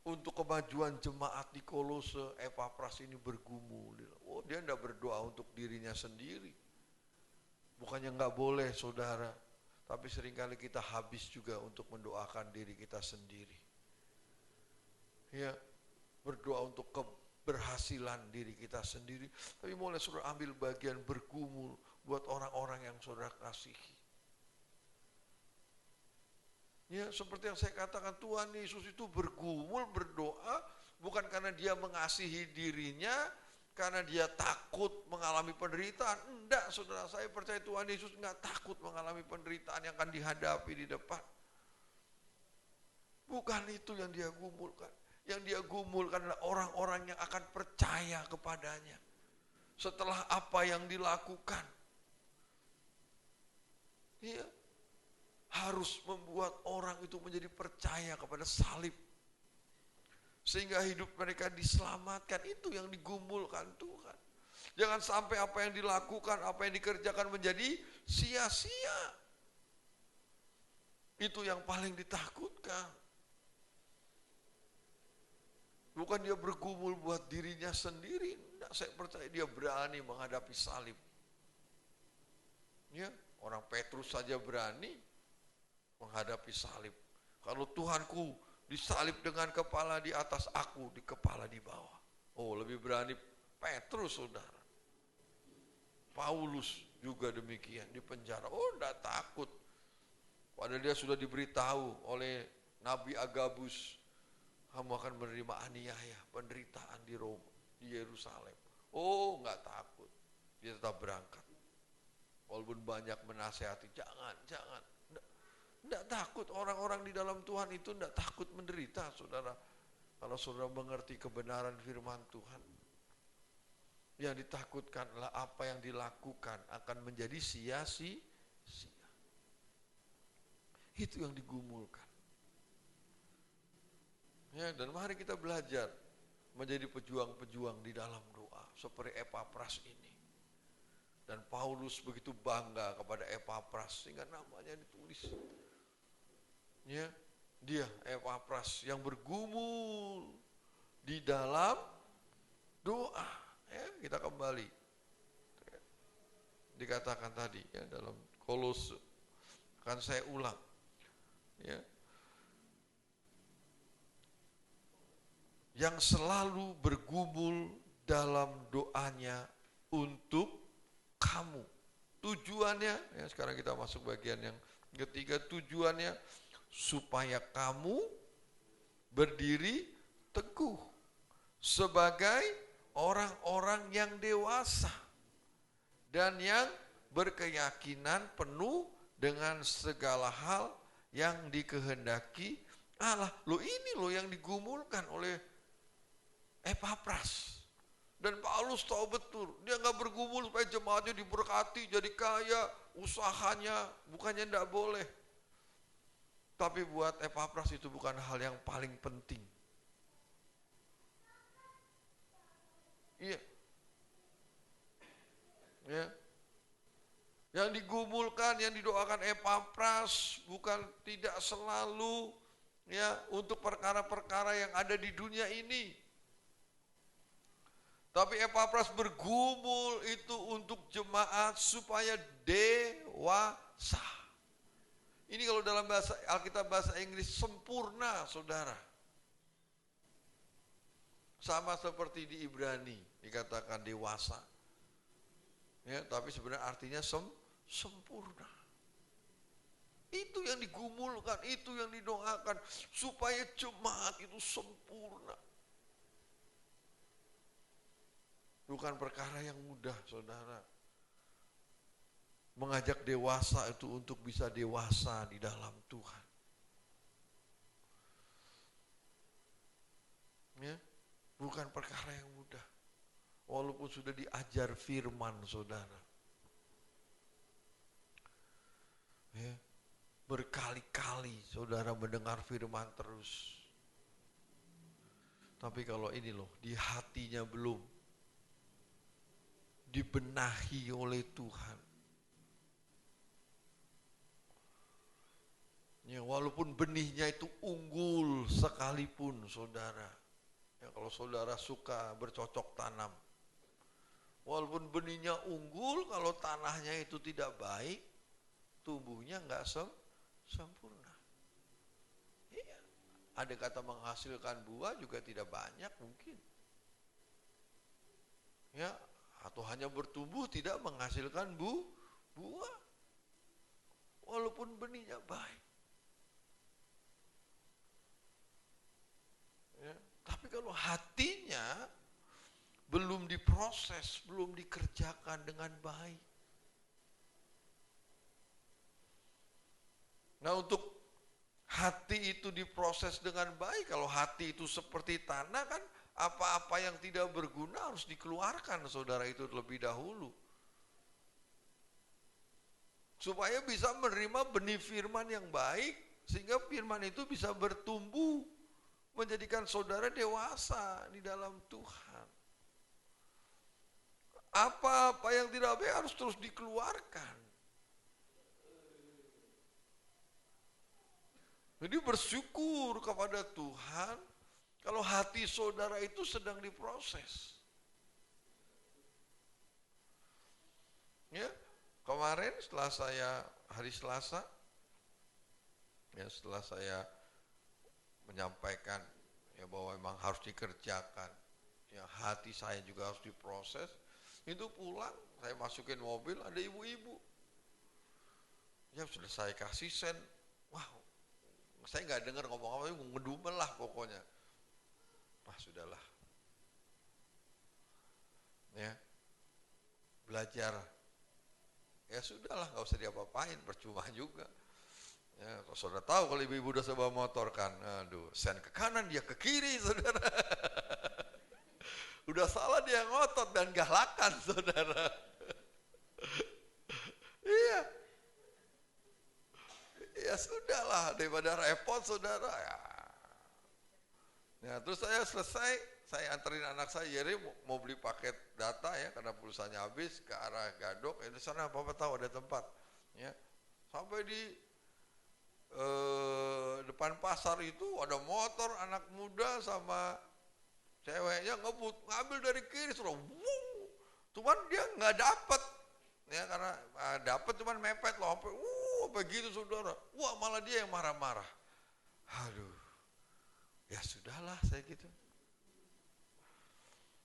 untuk kemajuan jemaat di Kolose, Epafras ini bergumul. Oh, dia enggak berdoa untuk dirinya sendiri. Bukannya enggak boleh, saudara. Tapi seringkali kita habis juga untuk mendoakan diri kita sendiri. Ya, berdoa untuk keberhasilan diri kita sendiri. Tapi mulai saudara ambil bagian bergumul buat orang-orang yang saudara kasihi. Ya, seperti yang saya katakan, Tuhan Yesus itu bergumul, berdoa, bukan karena dia mengasihi dirinya, karena dia takut mengalami penderitaan. Enggak, saudara, saya percaya Tuhan Yesus enggak takut mengalami penderitaan yang akan dihadapi di depan. Bukan itu yang dia gumulkan. Yang dia gumulkan adalah orang-orang yang akan percaya kepadanya setelah apa yang dilakukan. Iya, harus membuat orang itu menjadi percaya kepada salib. Sehingga hidup mereka diselamatkan. Itu yang digumulkan Tuhan. Jangan sampai apa yang dilakukan, apa yang dikerjakan menjadi sia-sia. Itu yang paling ditakutkan. Bukan dia bergumul buat dirinya sendiri. Enggak, saya percaya dia berani menghadapi salib. Ya, orang Petrus saja berani menghadapi salib. Kalau Tuhanku disalib dengan kepala di atas, aku di kepala di bawah. Oh, lebih berani Petrus, saudara. Paulus juga demikian, di penjara. Oh, enggak takut. Padahal dia sudah diberitahu oleh Nabi Agabus, kamu akan menerima aniaya, penderitaan di Roma, di Yerusalem. Oh, enggak takut. Dia tetap berangkat. Walaupun banyak menasehati, jangan. Enggak takut. Orang-orang di dalam Tuhan itu enggak takut menderita, saudara. Kalau saudara mengerti kebenaran firman Tuhan. Yang ditakutkan adalah apa yang dilakukan akan menjadi sia-sia. Itu yang digumulkan. Ya, dan mari kita belajar menjadi pejuang-pejuang di dalam doa seperti Epafras ini. Dan Paulus begitu bangga kepada Epafras sehingga namanya ditulis. Ya, dia Epafras yang bergumul di dalam doa. Ya, kita kembali. Dikatakan tadi ya dalam Kolose. Akan saya ulang. Ya. Yang selalu bergumul dalam doanya untuk kamu. Tujuannya, ya sekarang kita masuk bagian yang ketiga, tujuannya supaya kamu berdiri teguh sebagai orang-orang yang dewasa dan yang berkeyakinan penuh dengan segala hal yang dikehendaki Allah. Ini yang digumulkan oleh Epafras. Dan Paulus tahu betul, dia nggak bergumul supaya jemaatnya diberkati, jadi kaya, usahanya, bukannya enggak boleh. Tapi buat Epafras itu bukan hal yang paling penting. Iya. Ya. Yang digumulkan, yang didoakan Epafras bukan tidak selalu ya untuk perkara-perkara yang ada di dunia ini. Tapi Epafras bergumul itu untuk jemaat supaya dewasa. Ini kalau dalam bahasa Alkitab bahasa Inggris sempurna, saudara. Sama seperti di Ibrani dikatakan dewasa. Ya, tapi sebenarnya artinya sempurna. Itu yang digumulkan, itu yang didoakan supaya jemaat itu sempurna. Bukan perkara yang mudah, saudara. Mengajak dewasa itu untuk bisa dewasa di dalam Tuhan. Ya, bukan perkara yang mudah. Walaupun sudah diajar firman, saudara. Ya, berkali-kali saudara mendengar firman terus. Tapi kalau ini loh, di hatinya belum dibenahi oleh Tuhan. Ya, Ya, walaupun benihnya itu unggul sekalipun saudara. Ya, kalau saudara suka bercocok tanam. Walaupun benihnya unggul, kalau tanahnya itu tidak baik, tumbuhnya nggak sempurna. Iya. Ada kata menghasilkan buah juga tidak banyak mungkin. Ya, atau hanya bertumbuh tidak menghasilkan buah. Walaupun benihnya baik. Ya, tapi kalau hatinya belum diproses, belum dikerjakan dengan baik. Nah, untuk hati itu diproses dengan baik, kalau hati itu seperti tanah kan, apa-apa yang tidak berguna harus dikeluarkan saudara itu terlebih dahulu. Supaya bisa menerima benih firman yang baik, sehingga firman itu bisa bertumbuh, menjadikan saudara dewasa di dalam Tuhan. Apa-apa yang tidak baik harus terus dikeluarkan. Jadi bersyukur kepada Tuhan kalau hati saudara itu sedang diproses. Ya, kemarin setelah saya hari Selasa, ya setelah saya menyampaikan ya bahwa memang harus dikerjakan, ya hati saya juga harus diproses. Itu pulang, saya masukin mobil, ada ibu-ibu. Ya sudah saya kasih sen, wah, saya nggak dengar ngomong apa, ngedumel lah pokoknya. Wah sudahlah, ya belajar, ya sudahlah, nggak usah diapa-apain, percuma juga. Ya, kalau saudara tahu kalau ibu-ibu udah sebuah motor kan, aduh, sen ke kanan dia ke kiri, saudara. Udah salah dia ngotot dan galakan saudara. Iya. Ya sudahlah, daripada repot saudara ya. Ya terus saya selesai, saya anterin anak saya Yeri mau beli paket data ya karena pulsanya habis ke arah Gadok. Ya di sana Bapak tahu ada tempat. Ya. Sampai di depan pasar itu ada motor anak muda sama ceweknya ngebut, ngambil dari kiri suruh, cuman dia nggak dapet, ya karena dapet cuman mepet loh, sampai begitu saudara, wah malah dia yang marah-marah, aduh, ya sudahlah saya gitu,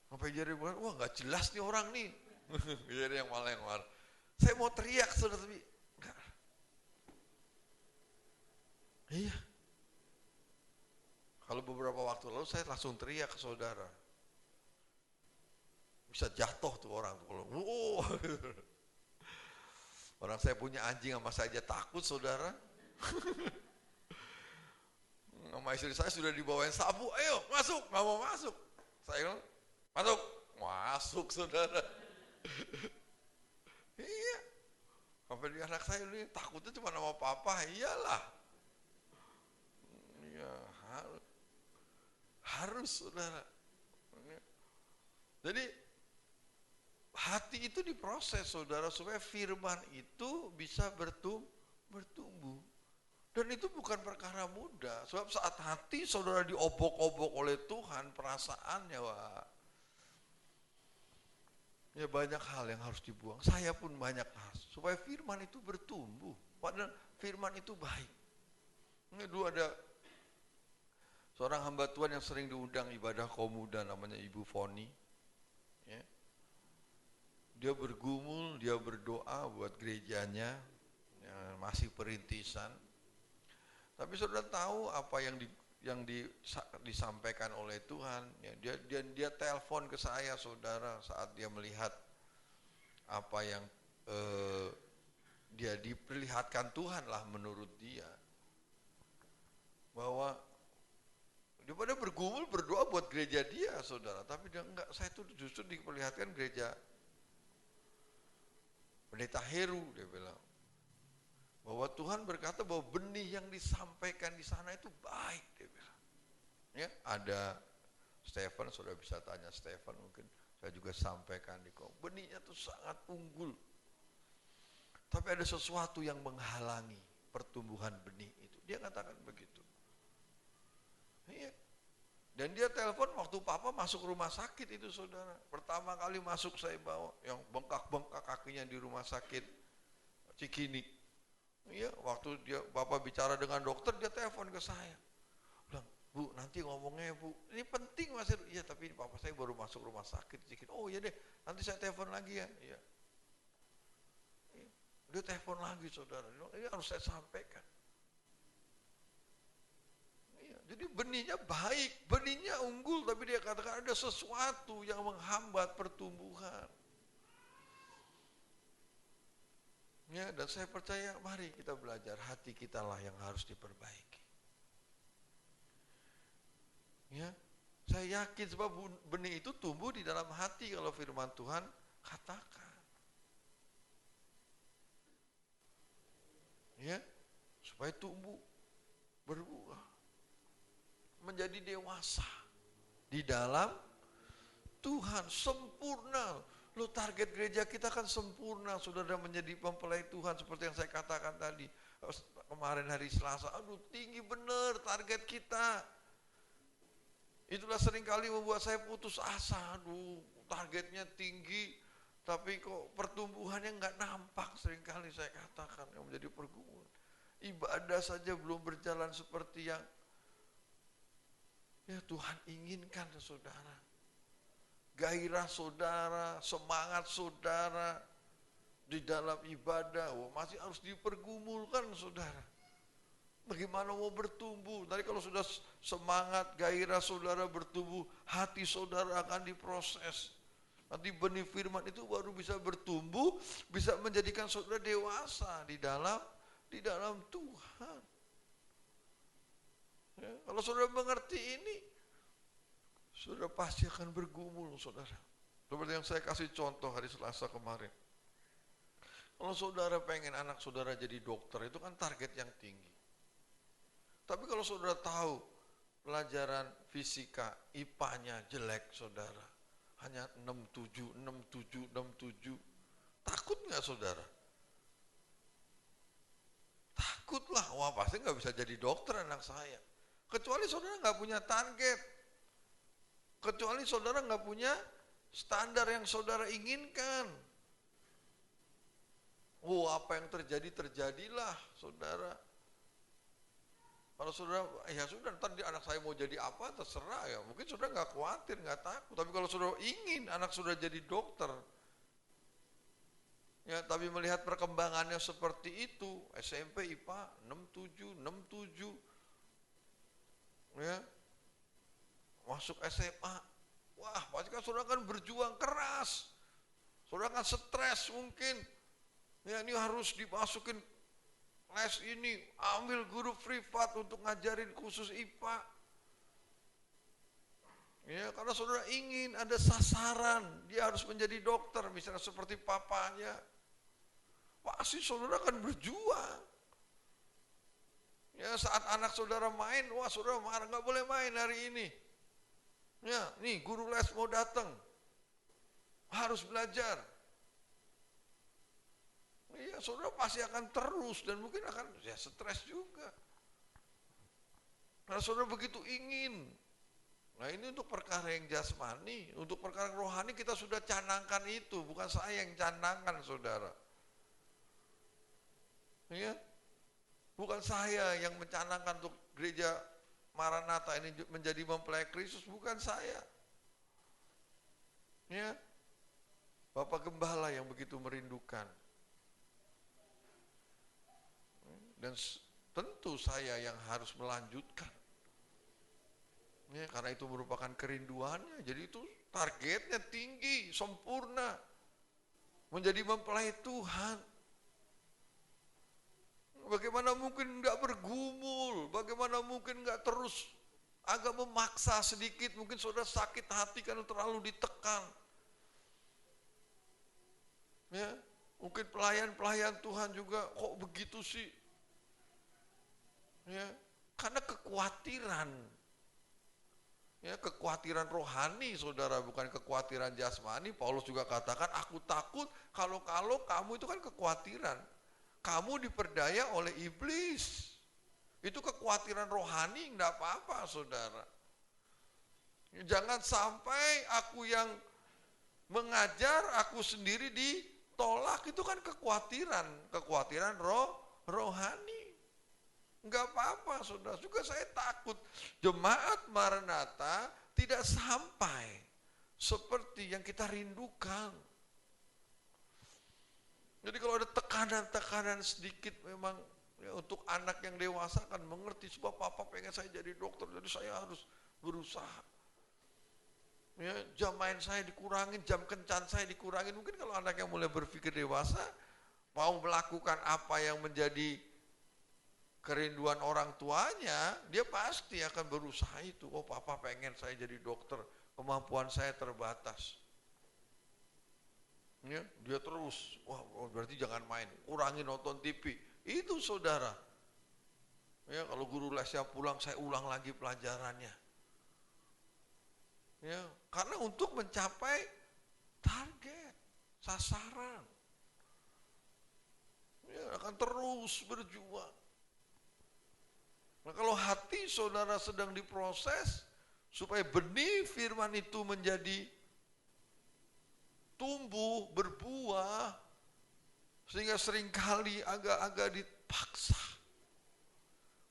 sampai jadi bilang, wah nggak jelas nih orang nih, jadi yang malah yang marah, saya mau teriak saudara tapi enggak, iya. Kalau beberapa waktu lalu saya langsung teriak ke saudara. Bisa jatuh tuh orang tuh kalau orang saya punya anjing sama saya aja takut saudara. Sama istri saya sudah dibawain sapu, ayo masuk, nggak mau masuk. Saya bilang, masuk saudara. Iya. Sampai di anak saya ini takutnya cuma sama papa, iyalah. Iya, harus saudara. Jadi hati itu diproses saudara supaya firman itu bisa bertumbuh. Dan itu bukan perkara mudah. Sebab saat hati saudara diobok-obok oleh Tuhan perasaannya, wah, ya banyak hal yang harus dibuang. Saya pun banyak hal supaya firman itu bertumbuh. Padahal firman itu baik. Ini dulu ada seorang hamba Tuhan yang sering diundang ibadah kaum muda namanya Ibu Foni. Ya. Dia bergumul, dia berdoa buat gerejanya, ya, masih perintisan. Tapi saudara tahu apa yang disampaikan oleh Tuhan. Ya, dia telepon ke saya saudara saat dia melihat apa yang dia diperlihatkan Tuhan lah menurut dia. Bahwa daripada bergumul berdoa buat gereja dia saudara, tapi dia enggak, saya tuh justru diperlihatkan gereja Pendeta Heru, dia bilang bahwa Tuhan berkata bahwa benih yang disampaikan di sana itu baik, dia bilang. Ya, ada Stephen, saudara bisa tanya Stephen, mungkin saya juga sampaikan di kau, benihnya tuh sangat unggul. Tapi ada sesuatu yang menghalangi. pertumbuhan benih itu. Dia katakan begitu. Iya. Dan dia telepon waktu papa masuk rumah sakit itu saudara. Pertama kali masuk saya bawa, yang bengkak-bengkak kakinya di rumah sakit Cikini. Iya, waktu bapak bicara dengan dokter, dia telepon ke saya. Bilang, Bu, nanti ngomongnya Bu, ini penting Mas. Iya, tapi papa saya baru masuk rumah sakit Cikini. Oh iya deh, nanti saya telepon lagi ya. Iya. Dia telepon lagi saudara, ini harus saya sampaikan. Jadi benihnya baik, benihnya unggul, tapi dia katakan ada sesuatu yang menghambat pertumbuhan. Ya, dan saya percaya mari kita belajar, hati kita lah yang harus diperbaiki. Ya, saya yakin sebab benih itu tumbuh di dalam hati kalau firman Tuhan katakan. Ya, supaya tumbuh, berbuah, menjadi dewasa di dalam Tuhan, sempurna. Lo target gereja kita kan sempurna, saudara, menjadi mempelai Tuhan seperti yang saya katakan tadi kemarin hari Selasa. Aduh, tinggi bener target kita. Itulah seringkali membuat saya putus asa. Aduh, targetnya tinggi, tapi kok pertumbuhannya nggak nampak, seringkali saya katakan, yang menjadi pergumulan. Ibadah saja belum berjalan seperti yang ya Tuhan inginkan, saudara. Gairah saudara, semangat saudara di dalam ibadah, masih harus dipergumulkan saudara. Bagaimana mau bertumbuh? Tadi kalau sudah semangat, gairah saudara bertumbuh, hati saudara akan diproses. Nanti benih firman itu baru bisa bertumbuh, bisa menjadikan saudara dewasa di dalam Tuhan. Ya, kalau saudara mengerti ini, saudara pasti akan bergumul, saudara. Seperti yang saya kasih contoh hari Selasa kemarin. Kalau saudara pengen anak saudara jadi dokter, itu kan target yang tinggi. Tapi kalau saudara tahu pelajaran fisika, IPA-nya jelek, saudara, hanya 67, takut nggak saudara? Takutlah, wah pasti nggak bisa jadi dokter anak saya. Kecuali saudara nggak punya target. Kecuali saudara nggak punya standar yang saudara inginkan. Oh, apa yang terjadi, terjadilah, saudara. Kalau saudara, ya sudah, nanti anak saya mau jadi apa, terserah ya. Mungkin saudara nggak khawatir, nggak takut. Tapi kalau saudara ingin anak saudara jadi dokter, ya, tapi melihat perkembangannya seperti itu, SMP IPA 67, ya, masuk SMA, wah pasti kan saudara kan berjuang keras, saudara kan stres mungkin, ya ini harus dimasukin les ini, ambil guru privat untuk ngajarin khusus IPA, ya karena saudara ingin ada sasaran, dia harus menjadi dokter, misalnya seperti papanya, pasti saudara akan berjuang. Ya saat anak saudara main, wah saudara marah, nggak boleh main hari ini. Ya, nih guru les mau datang, harus belajar. Iya, saudara pasti akan terus dan mungkin akan ya stres juga. Karena saudara begitu ingin. Nah ini untuk perkara yang jasmani, untuk perkara rohani kita sudah canangkan itu, bukan saya yang canangkan saudara. Ya, bukan saya yang mencanangkan untuk gereja Maranatha ini menjadi mempelai Kristus, bukan saya. Ya, Bapak Gembala yang begitu merindukan. Dan tentu saya yang harus melanjutkan. Ya, karena itu merupakan kerinduannya, jadi itu targetnya tinggi, sempurna. Menjadi mempelai Tuhan. Bagaimana mungkin nggak bergumul, bagaimana mungkin nggak terus agak memaksa sedikit, mungkin saudara sakit hati karena terlalu ditekan. Ya, mungkin pelayan-pelayan Tuhan juga kok begitu sih? Ya, karena kekhawatiran. Ya, kekhawatiran rohani saudara, bukan kekhawatiran jasmani. Paulus juga katakan, aku takut kalau kamu itu kan kekhawatiran. Kamu diperdaya oleh iblis. Itu kekhawatiran rohani, enggak apa-apa saudara. Jangan sampai aku yang mengajar, aku sendiri ditolak. Itu kan kekhawatiran rohani. Enggak apa-apa saudara. Juga saya takut jemaat Maranatha tidak sampai seperti yang kita rindukan. Jadi kalau ada tekanan-tekanan sedikit memang ya, untuk anak yang dewasa kan mengerti, sebab papa pengen saya jadi dokter, jadi saya harus berusaha. Ya, jam main saya dikurangin, jam kencan saya dikurangin. Mungkin kalau anak yang mulai berpikir dewasa, mau melakukan apa yang menjadi kerinduan orang tuanya, dia pasti akan berusaha itu. Oh papa pengen saya jadi dokter, kemampuan saya terbatas. Ya, dia terus, wah berarti jangan main, kurangi nonton TV. Itu saudara. Ya, kalau guru lesnya pulang, saya ulang lagi pelajarannya. Ya, karena untuk mencapai target, sasaran. Ya, akan terus berjuang. Nah, kalau hati saudara sedang diproses supaya benih firman itu menjadi tumbuh, berbuah, sehingga seringkali agak-agak dipaksa.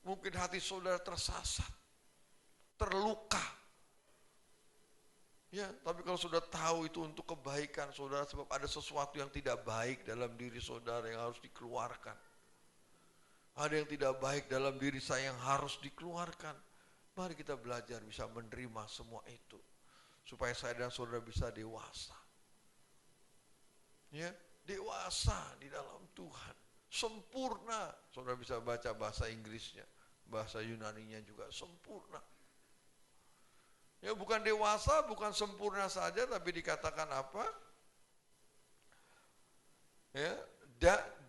Mungkin hati saudara tersasat, terluka. Ya, tapi kalau sudah tahu itu untuk kebaikan saudara, sebab ada sesuatu yang tidak baik dalam diri saudara yang harus dikeluarkan. Ada yang tidak baik dalam diri saya yang harus dikeluarkan. Mari kita belajar bisa menerima semua itu, supaya saya dan saudara bisa dewasa. Ya, dewasa di dalam Tuhan, sempurna. Saudara bisa baca bahasa Inggrisnya, bahasa Yunaninya juga sempurna. Ya, bukan dewasa, bukan sempurna saja, tapi dikatakan apa? Ya,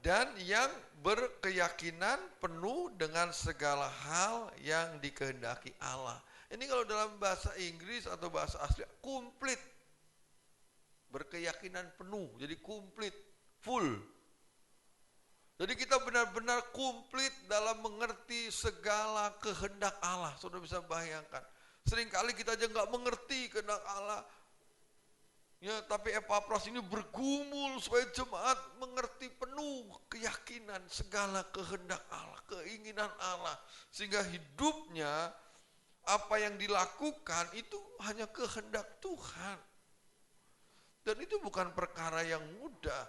dan yang berkeyakinan penuh dengan segala hal yang dikehendaki Allah. Ini kalau dalam bahasa Inggris atau bahasa asli, komplit. Berkeyakinan penuh, jadi komplit, full. Jadi kita benar-benar komplit dalam mengerti segala kehendak Allah. Saudara bisa bayangkan, seringkali kita aja nggak mengerti kehendak Allah. Ya, tapi Epafras ini bergumul supaya jemaat mengerti penuh keyakinan segala kehendak Allah, keinginan Allah. Sehingga hidupnya, apa yang dilakukan itu hanya kehendak Tuhan. Dan itu bukan perkara yang mudah.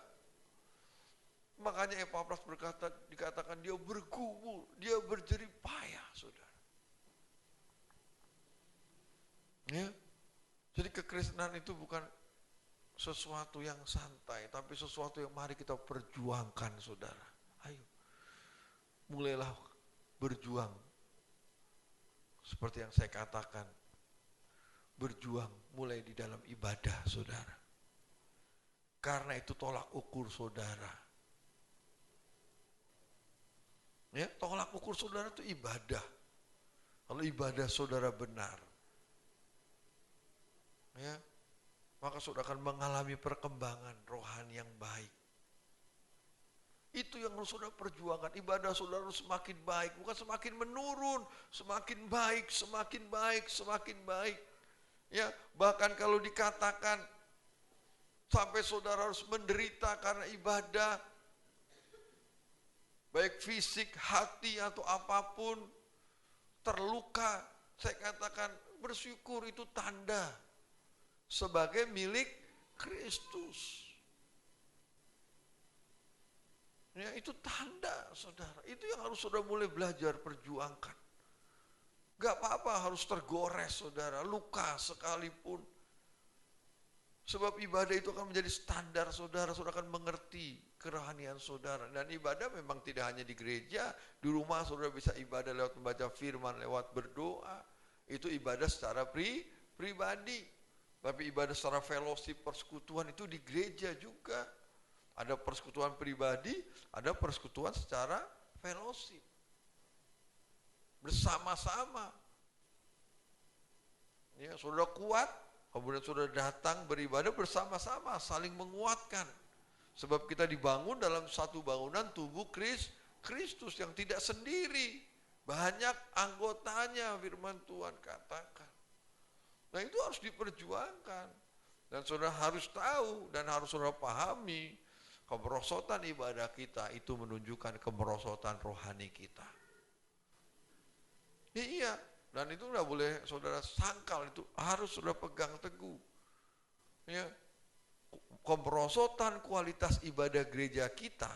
Makanya Epafras dikatakan dia bergumul, dia berjerih payah, saudara. Ya, jadi kekristenan itu bukan sesuatu yang santai, tapi sesuatu yang mari kita perjuangkan, saudara. Ayo, mulailah berjuang. Seperti yang saya katakan, berjuang mulai di dalam ibadah, saudara. Karena itu tolak ukur saudara. Ya, tolak ukur saudara itu ibadah. Kalau ibadah saudara benar, ya, maka saudara akan mengalami perkembangan rohani yang baik. Itu yang harus saudara perjuangkan. Ibadah saudara harus semakin baik, bukan semakin menurun, semakin baik, semakin baik, semakin baik. Ya, bahkan kalau dikatakan sampai saudara harus menderita karena ibadah, baik fisik, hati, atau apapun, terluka, saya katakan bersyukur, itu tanda sebagai milik Kristus. Ya, itu tanda, saudara. Itu yang harus saudara mulai belajar perjuangkan. Gak apa-apa harus tergores, saudara, luka sekalipun. Sebab ibadah itu akan menjadi standar saudara, saudara akan mengerti kerohanian saudara. Dan ibadah memang tidak hanya di gereja, di rumah saudara bisa ibadah lewat membaca firman, lewat berdoa. Itu ibadah secara pribadi. Tapi ibadah secara fellowship, persekutuan itu di gereja juga. Ada persekutuan pribadi, ada persekutuan secara fellowship. Bersama-sama. Ya, saudara kuat, kemudian saudara datang beribadah bersama-sama, saling menguatkan. Sebab kita dibangun dalam satu bangunan tubuh Kristus yang tidak sendiri. Banyak anggotanya, firman Tuhan katakan. Nah itu harus diperjuangkan. Dan saudara harus tahu dan harus saudara pahami, kemerosotan ibadah kita itu menunjukkan kemerosotan rohani kita. Ya, iya, dan itu udah boleh saudara sangkal, itu harus saudara pegang teguh. Ya, kemerosotan kualitas ibadah gereja kita,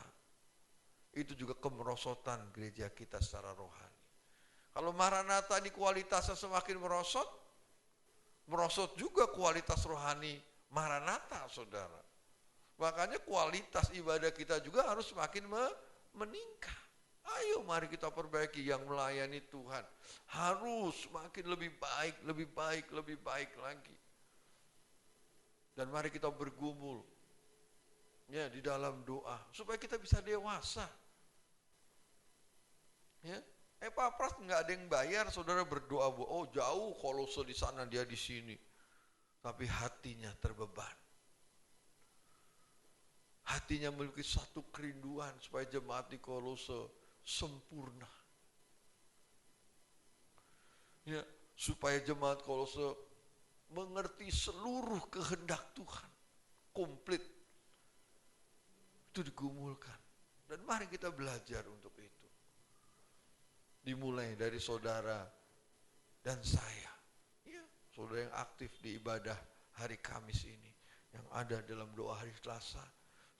itu juga kemerosotan gereja kita secara rohani. Kalau Maranatha ini kualitasnya semakin merosot juga kualitas rohani Maranatha, saudara. Makanya kualitas ibadah kita juga harus semakin meningkat. Ayo mari kita perbaiki yang melayani Tuhan. Harus semakin lebih baik, lebih baik, lebih baik lagi. Dan mari kita bergumul ya di dalam doa supaya kita bisa dewasa. Ya, Epafras nggak ada yang bayar, saudara berdoa, oh jauh Kolose di sana, dia di sini. Tapi hatinya terbeban. Hatinya memiliki satu kerinduan supaya jemaat di Kolose sempurna. Ya, supaya jemaat Kolose mengerti seluruh kehendak Tuhan. Komplit. Itu digumulkan. Dan mari kita belajar untuk itu. Dimulai dari saudara dan saya. Ya, saudara yang aktif di ibadah hari Kamis ini. Yang ada dalam doa hari Selasa.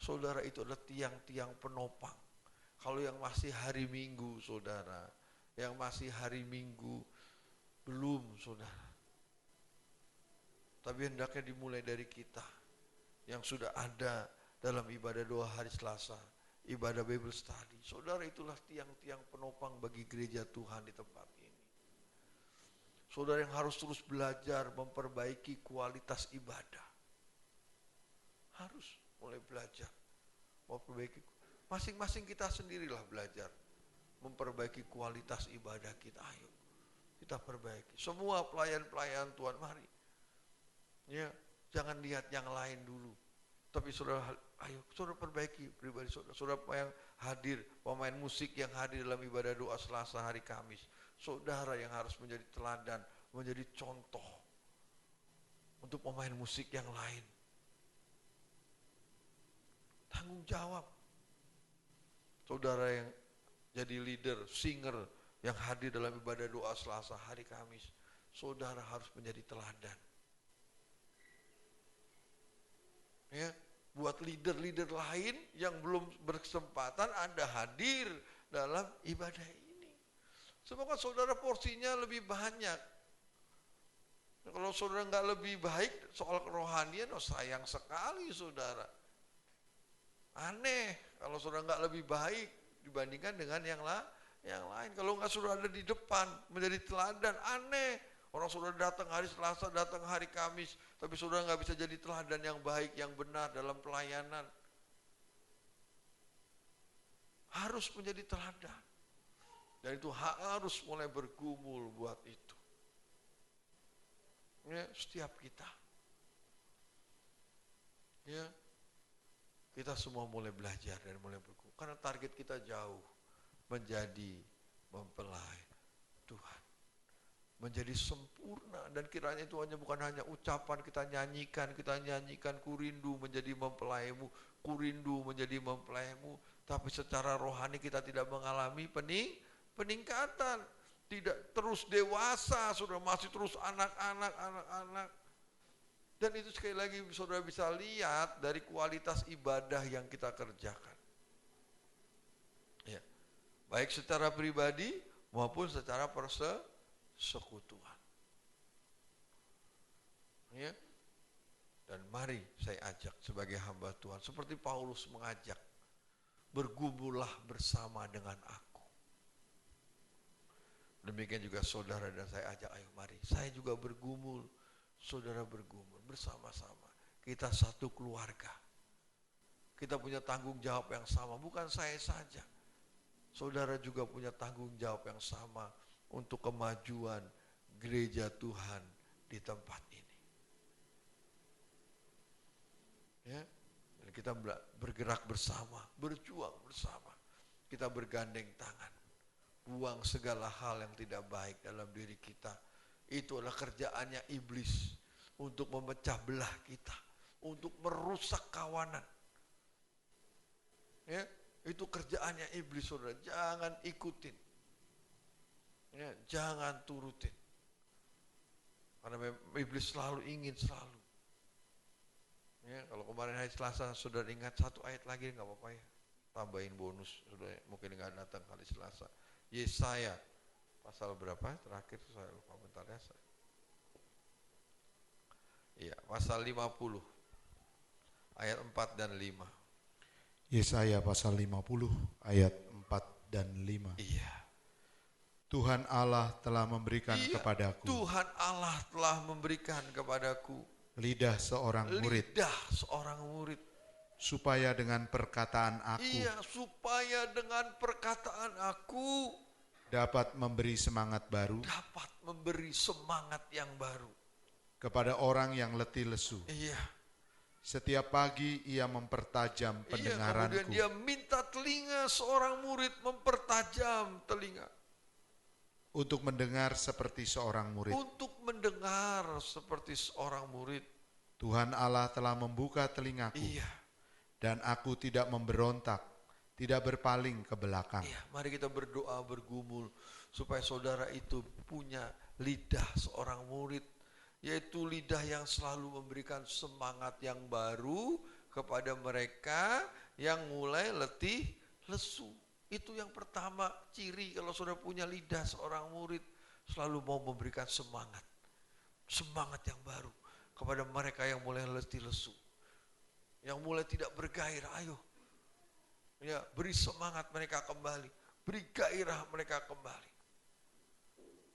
Saudara itu adalah tiang-tiang penopang. Kalau yang masih hari Minggu, saudara. Yang masih hari Minggu, belum, saudara. Tapi hendaknya dimulai dari kita. Yang sudah ada dalam ibadah doa hari Selasa. Ibadah Bible Study. Saudara, itulah tiang-tiang penopang bagi gereja Tuhan di tempat ini. Saudara yang harus terus belajar memperbaiki kualitas ibadah. Harus mulai belajar memperbaiki. Masing-masing kita sendirilah belajar memperbaiki kualitas ibadah kita. Ayo kita perbaiki. Semua pelayan-pelayan Tuhan, mari. Ya, jangan lihat yang lain dulu. Tapi saudara, ayo saudara perbaiki pribadi saudara. Saudara yang hadir, pemain musik yang hadir dalam ibadah doa Selasa hari Kamis. Saudara yang harus menjadi teladan, menjadi contoh untuk pemain musik yang lain. Tanggung jawab. Saudara yang jadi leader, singer yang hadir dalam ibadah doa Selasa hari Kamis. Saudara harus menjadi teladan. Ya, buat leader-leader lain yang belum berkesempatan Anda hadir dalam ibadah ini. Semoga saudara porsinya lebih banyak. Kalau saudara nggak lebih baik soal kerohanian, oh sayang sekali saudara. Aneh kalau saudara nggak lebih baik dibandingkan dengan yang lain. Kalau nggak saudara ada di depan menjadi teladan, aneh. Orang saudara datang hari Selasa, datang hari Kamis, tapi saudara nggak bisa jadi teladan yang baik, yang benar dalam pelayanan. Harus menjadi teladan. Dan itu harus mulai bergumul buat itu. Ya, setiap kita. Ya, kita semua mulai belajar dan mulai bergumul. Karena target kita jauh menjadi mempelai Tuhan. Menjadi sempurna, dan kiranya itu bukan hanya ucapan kita nyanyikan ku rindu menjadi mempelaimu, ku rindu menjadi mempelaimu, tapi secara rohani kita tidak mengalami peningkatan, tidak terus dewasa, sudah masih terus anak-anak. Dan itu sekali lagi saudara bisa lihat dari kualitas ibadah yang kita kerjakan. Ya. Baik secara pribadi maupun secara persekutuan. Ya. Dan mari saya ajak sebagai hamba Tuhan, seperti Paulus mengajak, bergumullah bersama dengan aku. Demikian juga saudara dan saya ajak, ayo mari, saya juga bergumul, saudara bergumul bersama-sama. Kita satu keluarga. Kita punya tanggung jawab yang sama, bukan saya saja. Saudara juga punya tanggung jawab yang sama untuk kemajuan gereja Tuhan di tempat ini. Ya, Kita bergerak bersama, berjuang bersama. Kita bergandeng tangan. Buang segala hal yang tidak baik dalam diri kita. Itu adalah kerjaannya iblis untuk memecah belah kita, untuk merusak kawanan. Ya, itu kerjaannya iblis, saudara. Jangan ikutin. Ya, jangan turutin. Karena iblis selalu ingin selalu. Ya, kalau kemarin hari Selasa saudara ingat satu ayat lagi nggak apa-apa ya. Tambahin bonus, saudara mungkin nggak datang hari Selasa. Yesaya pasal berapa? Terakhir saya lupa bentar ya. Iya, pasal 50 ayat 4 dan 5. Yesaya pasal 50 ayat 4 dan 5. Iya. Tuhan Allah telah memberikan kepadaku. Tuhan Allah telah memberikan kepadaku Lidah seorang murid. Lidah seorang murid. Supaya dengan perkataan aku. Iya, supaya dengan perkataan aku dapat memberi semangat baru. Dapat memberi semangat yang baru. Kepada orang yang letih lesu. Iya. Setiap pagi ia mempertajam pendengaranku. Kemudian dia minta telinga seorang murid, mempertajam telinga. Untuk mendengar seperti seorang murid. Untuk mendengar seperti seorang murid. Tuhan Allah telah membuka telingaku. Iya. Dan aku tidak memberontak, tidak berpaling ke belakang. Iya, mari kita berdoa bergumul supaya saudara itu punya lidah seorang murid. Yaitu lidah yang selalu memberikan semangat yang baru kepada mereka yang mulai letih lesu. Itu yang pertama ciri kalau saudara punya lidah seorang murid, selalu mau memberikan semangat. Semangat yang baru kepada mereka yang mulai letih lesu. Yang mulai tidak bergairah, ayo. Ya, beri semangat mereka kembali. Beri gairah mereka kembali.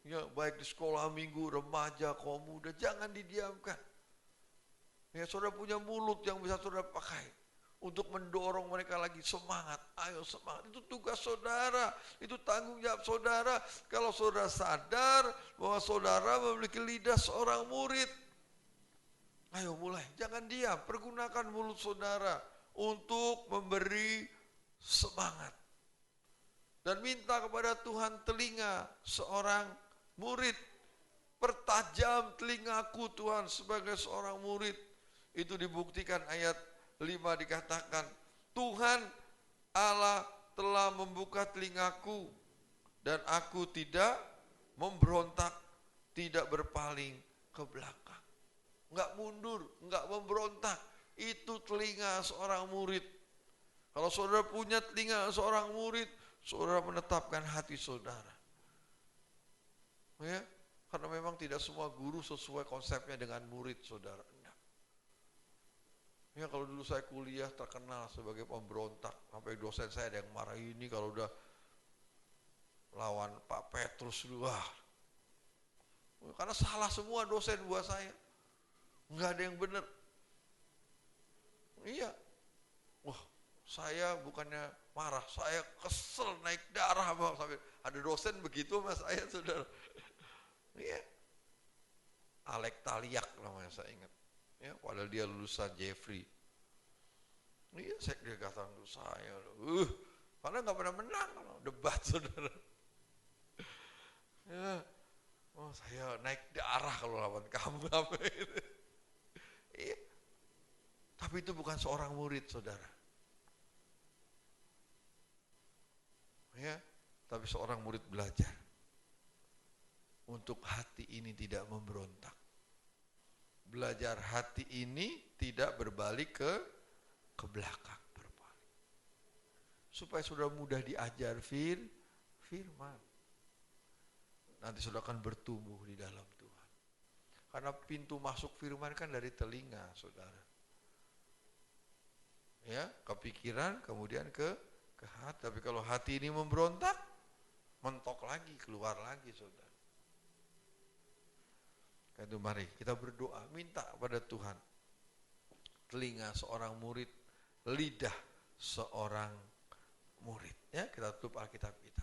Ya, baik di sekolah minggu, remaja, kaum muda, jangan didiamkan. Ya, saudara punya mulut yang bisa saudara pakai untuk mendorong mereka lagi semangat. Ayo semangat, itu tugas saudara, itu tanggung jawab saudara. Kalau saudara sadar bahwa saudara memiliki lidah seorang murid, ayo mulai, jangan diam, pergunakan mulut saudara untuk memberi semangat. Dan minta kepada Tuhan telinga seorang murid. Pertajam telingaku Tuhan sebagai seorang murid. Itu dibuktikan ayat 5 dikatakan, Tuhan Allah telah membuka telingaku dan aku tidak memberontak, tidak berpaling ke belakang. Enggak mundur, enggak memberontak. Itu telinga seorang murid. Kalau saudara punya telinga seorang murid, saudara menetapkan hati saudara. Ya, karena memang tidak semua guru sesuai konsepnya dengan murid saudara. Ya, kalau dulu saya kuliah terkenal sebagai pemberontak, sampai dosen saya ada yang marah, ini kalau udah lawan Pak Petrus dulu, karena salah semua dosen buat saya, nggak ada yang benar. Iya, wah saya bukannya marah, saya kesel naik darah bang, sampai ada dosen begitu mas saya saudara. Iya, Alek Taliak namanya saya ingat. Ya, padahal dia lulusan Jeffrey. Iya, dia katakan saya, karena nggak pernah menang debat saudara. Ya, oh saya naik darah kalau lawan kamu apa itu. Iya, tapi itu bukan seorang murid saudara. Ya, tapi seorang murid belajar untuk hati ini tidak memberontak. Belajar hati ini tidak berbalik ke belakang, berbalik. Supaya sudah mudah diajar firman. Nanti sudah akan bertumbuh di dalam Tuhan. Karena pintu masuk firman kan dari telinga, saudara. Ya, kepikiran kemudian ke hati. Tapi kalau hati ini memberontak, mentok lagi, keluar lagi, saudara. Itu mari kita berdoa, minta pada Tuhan telinga seorang murid, lidah seorang murid. Ya, kita tutup Alkitab kita.